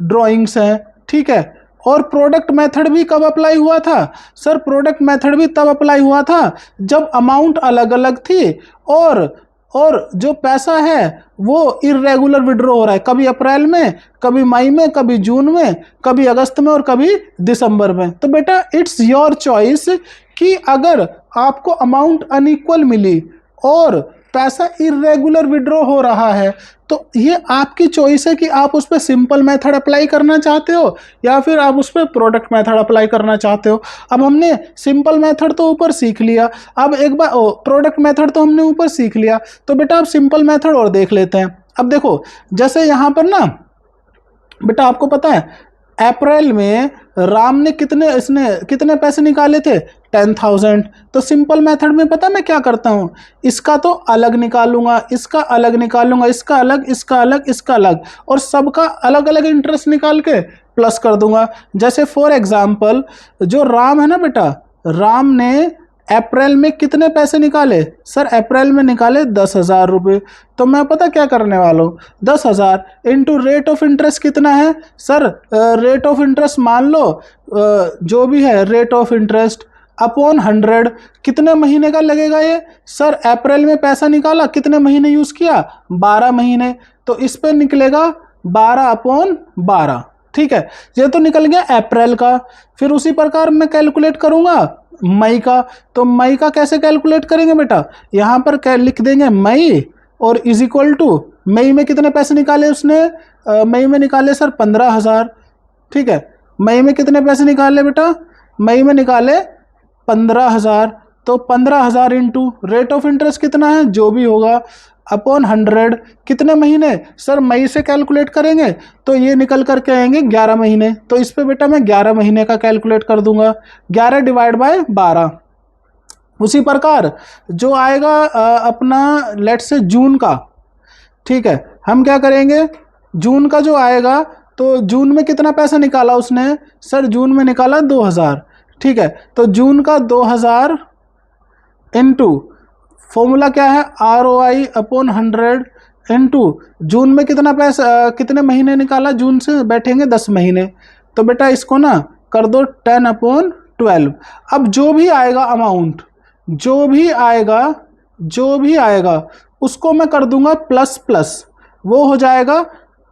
ड्राइंग्स हैं, ठीक है। और प्रोडक्ट मेथड भी कब अप्लाई हुआ था, सर प्रोडक्ट मेथड भी तब अप्लाई हुआ था जब अमाउंट अलग अलग थी और जो पैसा है वो इर्रेगुलर विड्रॉ हो रहा है, कभी अप्रैल में, कभी मई में, कभी जून में, कभी अगस्त में और कभी दिसंबर में। तो बेटा इट्स योर चॉइस कि अगर आपको अमाउंट अनइक्वल मिली और पैसा इर्रेगुलर विड्रॉ हो रहा है तो ये आपकी चॉइस है कि आप उस पर सिंपल मेथड अप्लाई करना चाहते हो या फिर आप उस पर प्रोडक्ट मेथड अप्लाई करना चाहते हो। अब हमने सिंपल मेथड तो ऊपर सीख लिया, अब एक बार प्रोडक्ट मेथड तो हमने ऊपर सीख लिया, तो बेटा आप सिंपल मेथड और देख लेते हैं। अब देखो जैसे यहाँ पर ना बेटा आपको पता है अप्रैल में राम ने कितने पैसे निकाले थे, 10,000। तो सिंपल मेथड में पता मैं क्या करता हूँ, इसका तो अलग निकालूंगा, इसका अलग निकालूंगा, इसका अलग, इसका अलग, इसका अलग, और सबका अलग अलग इंटरेस्ट निकाल के प्लस कर दूंगा। जैसे फॉर एग्जाम्पल जो राम है ना बेटा, राम ने अप्रैल में कितने पैसे निकाले, सर अप्रैल में निकाले 10,000 रुपये। तो मैं पता क्या करने वाला हूँ, 10,000 इंटू रेट ऑफ इंटरेस्ट कितना है, सर रेट ऑफ इंटरेस्ट मान लो जो भी है रेट ऑफ इंटरेस्ट अपॉन 100, कितने महीने का लगेगा ये, सर अप्रैल में पैसा निकाला, कितने महीने यूज़ किया, 12 महीने, तो इस पर निकलेगा 12/12, ठीक है। ये तो निकल गया अप्रैल का। फिर उसी प्रकार मैं कैलकुलेट करूंगा मई का, तो मई का कैसे कैलकुलेट करेंगे बेटा, यहाँ पर लिख देंगे मई और इज इक्वल टू मई में कितने पैसे निकाले उसने, मई में निकाले सर 15,000, ठीक है। मई में कितने पैसे निकाले बेटा, मई में निकाले 15,000, तो 15,000 इंटू रेट ऑफ इंटरेस्ट कितना है जो भी होगा अपॉन 100, कितने महीने, सर मई से कैलकुलेट करेंगे तो ये निकल करके आएंगे 11 महीने, तो इस पे बेटा मैं 11 महीने का कैलकुलेट कर दूंगा, 11 डिवाइड बाय 12। उसी प्रकार जो आएगा अपना लेट्स से जून का, ठीक है, हम क्या करेंगे, जून का जो आएगा तो जून में कितना पैसा निकाला उसने, सर जून में निकाला 2,000, ठीक है। तो जून का 2,000 इंटू फॉर्मूला क्या है ROI अपॉन 100 इंटू जून में कितना पैसा, कितने महीने निकाला, जून से बैठेंगे 10 महीने, तो बेटा इसको ना कर दो 10/12। अब जो भी आएगा अमाउंट, जो भी आएगा उसको मैं कर दूंगा प्लस प्लस, वो हो जाएगा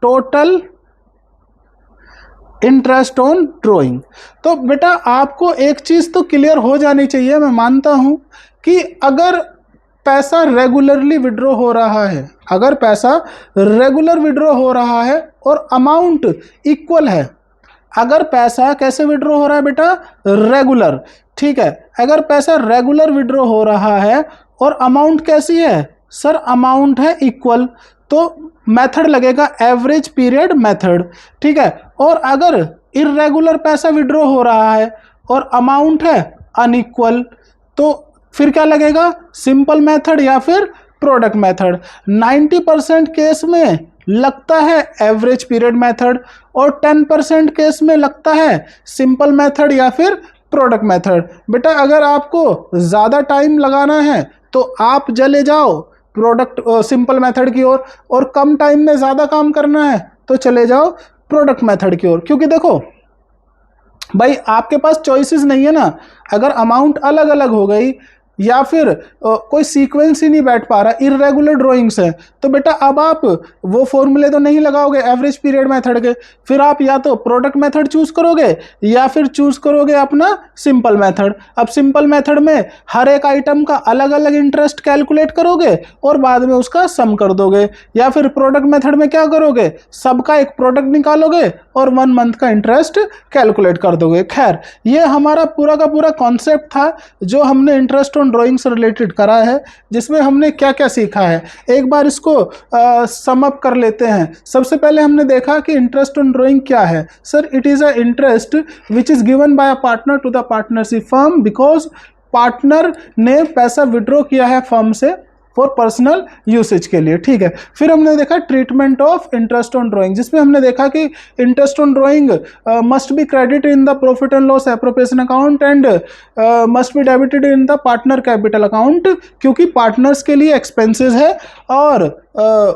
टोटल इंटरेस्ट ऑन ड्राइंग। तो बेटा आपको एक चीज तो क्लियर हो जानी चाहिए, मैं मानता हूं कि अगर पैसा रेगुलरली विड्रॉ हो रहा है, अगर पैसा रेगुलर विड्रॉ हो रहा है और अमाउंट इक्वल है, अगर पैसा कैसे विड्रॉ हो रहा है बेटा, रेगुलर, ठीक है, अगर पैसा रेगुलर विड्रॉ हो रहा है और अमाउंट कैसी है सर, अमाउंट है इक्वल, तो मेथड लगेगा एवरेज पीरियड मेथड, ठीक है। और अगर इर्रेगुलर पैसा विड्रॉ हो रहा है और अमाउंट है अनइक्वल, तो फिर क्या लगेगा, सिंपल मेथड या फिर प्रोडक्ट मेथड। 90% केस में लगता है एवरेज पीरियड मेथड और 10% केस में लगता है सिंपल मेथड या फिर प्रोडक्ट मेथड। बेटा अगर आपको ज़्यादा टाइम लगाना है तो आप चले जाओ प्रोडक्ट सिंपल मेथड की ओर, और कम टाइम में ज़्यादा काम करना है तो चले जाओ प्रोडक्ट मेथड की ओर। क्योंकि देखो भाई आपके पास चॉइसेस नहीं है ना, अगर अमाउंट अलग अलग हो गई या फिर कोई सीक्वेंस ही नहीं बैठ पा रहा, इर्रेगुलर ड्राइंग्स है, तो बेटा अब आप वो फॉर्मूले तो नहीं लगाओगे एवरेज पीरियड मेथड के, फिर आप या तो प्रोडक्ट मेथड चूज करोगे या फिर चूज करोगे अपना सिंपल मेथड। अब सिंपल मेथड में हर एक आइटम का अलग अलग इंटरेस्ट कैलकुलेट करोगे और बाद में उसका सम कर दोगे, या फिर प्रोडक्ट मेथड में क्या करोगे, सबका एक प्रोडक्ट निकालोगे और 1 मंथ का इंटरेस्ट कैलकुलेट कर दोगे। खैर ये हमारा पूरा का पूरा कॉन्सेप्ट था जो हमने इंटरेस्ट ऑन ड्राइंग से रिलेटेड करा है, जिसमें हमने क्या क्या सीखा है एक बार इसको सम अप कर लेते हैं। सबसे पहले हमने देखा कि इंटरेस्ट ऑन ड्राइंग क्या है। Sir it is a interest which is given by a partner to the partnership firm because partner ने पैसा विड्रॉ किया है फर्म से फॉर पर्सनल यूसेज के लिए, ठीक है। फिर हमने देखा treatment of interest on drawing, जिसमें हमने देखा कि interest on drawing must be credit in the profit and loss appropriation account and must be debited in the partner capital account, क्योंकि पार्टनर्स के लिए एक्सपेंसेस है और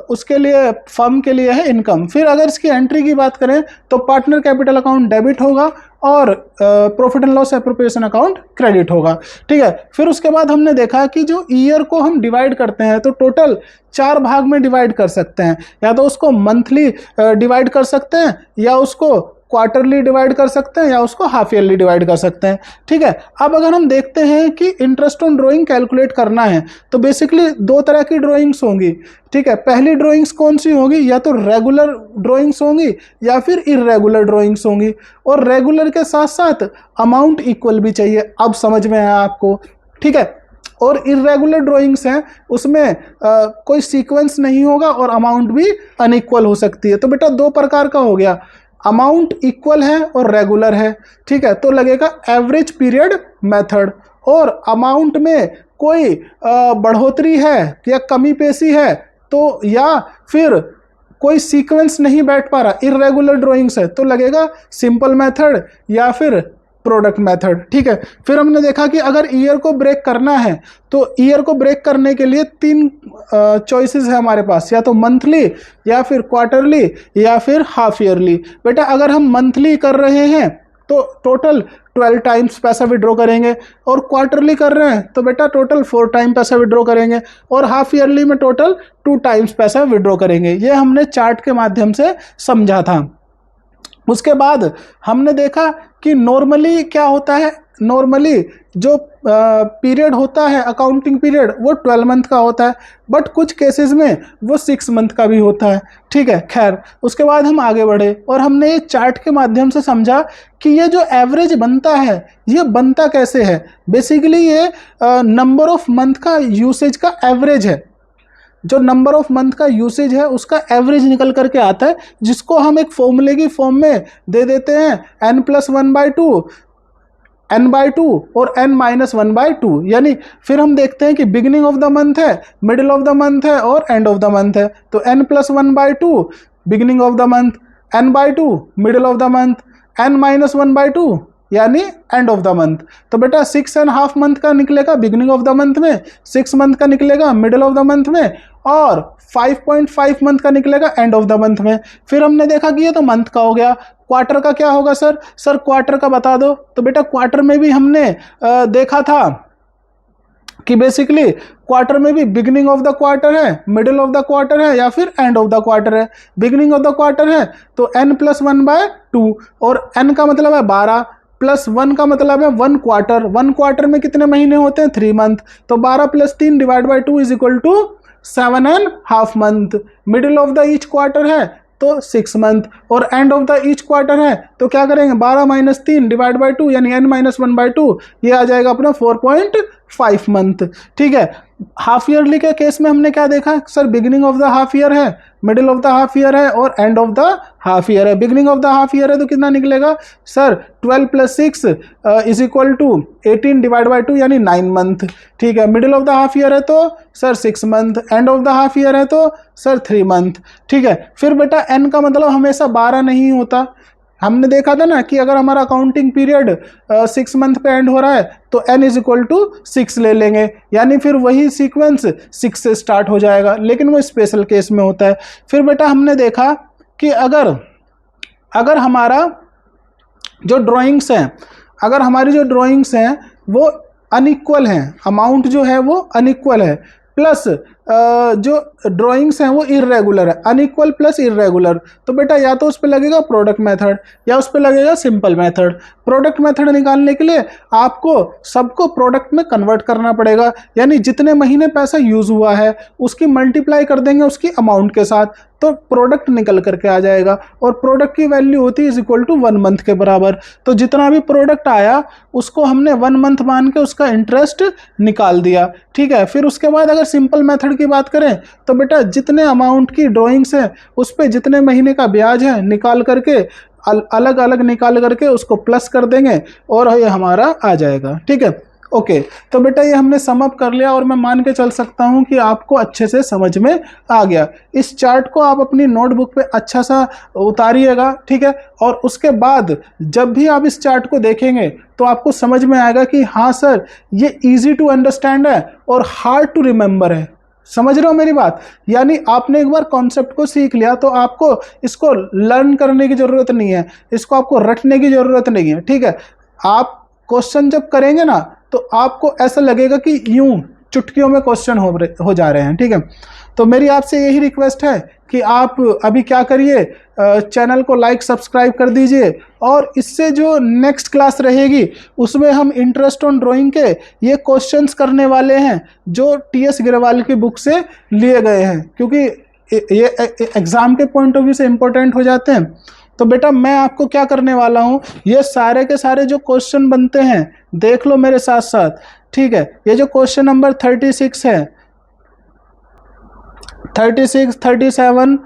उसके लिए फर्म के लिए है इनकम। फिर अगर इसकी एंट्री की बात करें तो पार्टनर कैपिटल अकाउंट डेबिट होगा और profit and loss appropriation account credit होगा, ठीक है। फिर उसके बाद हमने देखा कि जो ईयर को हम डिवाइड करते हैं तो टोटल 4 भाग में डिवाइड कर सकते हैं, या तो उसको मंथली डिवाइड कर सकते हैं, या उसको क्वार्टरली डिवाइड कर सकते हैं, या उसको हाफ ईयरली डिवाइड कर सकते हैं, ठीक है। अब अगर हम देखते हैं कि इंटरेस्ट ऑन ड्राइंग कैलकुलेट करना है तो बेसिकली 2 तरह की ड्राइंग्स होंगी, ठीक है। पहली ड्राइंग्स कौन सी होगी, या तो रेगुलर ड्राइंग्स होंगी या फिर इर्रेगुलर ड्राइंग्स होंगी, और रेगुलर के साथ साथ अमाउंट इक्वल भी चाहिए। अब समझ में आया आपको, ठीक है। और इर्रेगुलर ड्राइंग्स हैं उसमें कोई सीक्वेंस नहीं होगा और अमाउंट भी अनइक्वल हो सकती है। तो बेटा 2 प्रकार का हो गया, अमाउंट इक्वल है और रेगुलर है, ठीक है, तो लगेगा एवरेज पीरियड मेथड। और अमाउंट में कोई बढ़ोतरी है या कमी पेशी है तो, या फिर कोई सीक्वेंस नहीं बैठ पा रहा, इर्रेगुलर ड्राइंग्स है, तो लगेगा सिंपल मेथड या फिर प्रोडक्ट मेथड, ठीक है। फिर हमने देखा कि अगर ईयर को ब्रेक करना है तो ईयर को ब्रेक करने के लिए 3 चॉइसेस है हमारे पास, या तो मंथली या फिर क्वार्टरली या फिर हाफ ईयरली। बेटा अगर हम मंथली कर रहे हैं तो टोटल 12 टाइम्स पैसा विड्रॉ करेंगे, और क्वार्टरली कर रहे हैं तो बेटा टोटल 4 टाइम पैसा विड्रॉ करेंगे, और हाफ ईयरली में टोटल 2 टाइम्स पैसा विड्रॉ करेंगे। ये हमने चार्ट के माध्यम से समझा था। उसके बाद हमने देखा कि नॉर्मली क्या होता है, नॉर्मली जो पीरियड होता है अकाउंटिंग पीरियड वो 12 मंथ का होता है, बट कुछ केसेस में वो 6 मंथ का भी होता है, ठीक है। खैर उसके बाद हम आगे बढ़े और हमने ये चार्ट के माध्यम से समझा कि ये जो एवरेज बनता है ये बनता कैसे है। बेसिकली ये नंबर ऑफ मंथ का यूसेज का एवरेज है, जो नंबर ऑफ मंथ का यूसेज है उसका एवरेज निकल करके आता है, जिसको हम एक फॉर्मूले की फॉर्म में दे देते हैं n+1/2, n/2 और n-1/2। यानी फिर हम देखते हैं कि बिगिनिंग ऑफ द मंथ है, मिडिल ऑफ द मंथ है और एंड ऑफ द मंथ है, तो n+1/2 beginning of the month, n/2 middle of the month, n-1/2 यानी एंड ऑफ द मंथ। तो बेटा 6.5 मंथ का निकलेगा बिगिनिंग ऑफ द मंथ में, 6 मंथ का निकलेगा मिडिल ऑफ द मंथ में, और 5.5 मंथ का निकलेगा एंड ऑफ द मंथ में। फिर हमने देखा कि ये तो मंथ का हो गया। क्वार्टर का क्या होगा सर क्वार्टर का बता दो। तो बेटा क्वार्टर में भी हमने देखा था कि बेसिकली क्वार्टर में भी बिगिनिंग ऑफ द क्वार्टर है, मिडिल ऑफ द क्वार्टर है या फिर एंड ऑफ द क्वार्टर है। बिगिनिंग ऑफ द क्वार्टर है तो n+1/2 और n का मतलब है 12, +1 का मतलब है 1 क्वार्टर। 1 क्वार्टर में कितने महीने होते हैं? 3 मंथ। तो 12 + 3 / 2 = 7.5 month. Middle of the each quarter है तो 6 मंथ, और end of the each quarter है तो क्या करेंगे? 12 - 3 / 2 यानी n - 1/2, ये आ जाएगा अपना 4.5 मंथ। ठीक है। हाफ ईयरली के केस में हमने क्या देखा sir? Beginning of the half year है, middle of the half year है और end of the half year है। Beginning of the half year है तो कितना निकलेगा सर? 12 + 6 = 18 / 2 यानी 9 मंथ। ठीक है। Middle of the half year है तो sir 6 month, and of the half year है तो सर 3 मंथ। ठीक है। फिर बेटा n का मतलब हमेशा 12 नहीं होता। हमने देखा था ना कि अगर हमारा अकाउंटिंग पीरियड 6 मंथ पे एंड हो रहा है तो n = 6 ले लेंगे, यानी फिर वही सीक्वेंस 6 से स्टार्ट हो जाएगा, लेकिन वो स्पेशल केस में होता है। फिर बेटा हमने देखा कि अगर हमारा जो ड्राइंग्स हैं, अगर हमारी जो ड्राइंग्स हैं वो अनइक्वल हैं, अमाउंट जो है वो अनइक्वल है, प्लस जो ड्राइंग्स हैं वो इर्रेगुलर है, अनइक्वल प्लस इर्रेगुलर, तो बेटा या तो उस पर लगेगा प्रोडक्ट मेथड या उस पर लगेगा सिंपल मेथड। प्रोडक्ट मेथड निकालने के लिए आपको सबको प्रोडक्ट में कन्वर्ट करना पड़ेगा, यानी जितने महीने पैसा यूज हुआ है उसकी मल्टीप्लाई कर देंगे उसकी अमाउंट के साथ, तो प्रोडक्ट निकल करके आ जाएगा, और प्रोडक्ट की वैल्यू होती है = 1 मंथ के बराबर। तो जितना भी प्रोडक्ट आया उसको हमने 1 मंथ मान के उसका इंटरेस्ट निकाल दिया। ठीक है। फिर उसके बाद अगर सिंपल मेथड की बात करें तो बेटा जितने अमाउंट की ड्राइंग्स है उस पे जितने महीने का ब्याज है निकाल करके अलग अलग निकाल करके उसको प्लस कर देंगे और ये हमारा आ जाएगा। ठीक है। ओके। तो बेटा ये हमने सम अप कर लिया और मैं मान के चल सकता हूं कि आपको अच्छे से समझ में आ गया। इस चार्ट को आप अपनी नोटबुक पे अच्छा सा उतारिएगा। ठीक है। और उसके बाद जब भी आप इस चार्ट को देखेंगे तो आपको समझ में आएगा कि हाँ सर ये इजी टू अंडरस्टैंड है और हार्ड टू रिमेंबर है। समझ रहे हो मेरी बात? यानी आपने एक बार कॉन्सेप्ट को सीख लिया तो आपको इसको लर्न करने की जरूरत नहीं है, इसको आपको रटने की जरूरत नहीं है। ठीक है। आप क्वेश्चन जब करेंगे ना तो आपको ऐसा लगेगा कि यूं चुटकियों में क्वेश्चन हो जा रहे हैं। ठीक है। तो मेरी आपसे यही रिक्वेस्ट है कि आप अभी क्या करिए, चैनल को लाइक सब्सक्राइब कर दीजिए, और इससे जो नेक्स्ट क्लास रहेगी उसमें हम इंटरेस्ट ऑन ड्राइंग के ये क्वेश्चंस करने वाले हैं जो TS गिरवाल की बुक से लिए गए हैं, क्योंकि ये एग्जाम के पॉइंट ऑफ व्यू से इंपॉर्टेंट हो जाते हैं। तो बेटा मैं आपको क्या करने वाला हूँ, ये सारे के सारे जो क्वेश्चन बनते हैं देख लो मेरे साथ साथ। ठीक है। ये जो क्वेश्चन नंबर 36 है, 36, 37,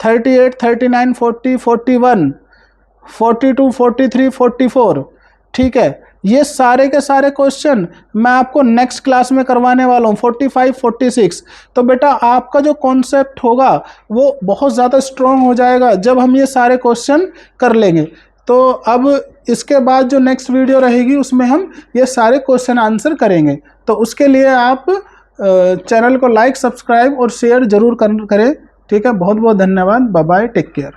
38, 39, 40, 41, 42, 43, 44, ठीक है, ये सारे के सारे क्वेश्चन मैं आपको नेक्स्ट क्लास में करवाने वाला हूँ, 45, 46। तो बेटा आपका जो कॉन्सेप्ट होगा वो बहुत ज़्यादा स्ट्रॉन्ग हो जाएगा जब हम ये सारे क्वेश्चन कर लेंगे। तो अब इसके बाद जो नेक्स्ट वीडियो रहेगी उसमें हम ये सारे क्वेश्चन आंसर करेंगे। तो उसके लिए आप चैनल को लाइक सब्सक्राइब और शेयर जरूर करें। ठीक है। बहुत बहुत धन्यवाद। Bye bye. Take care.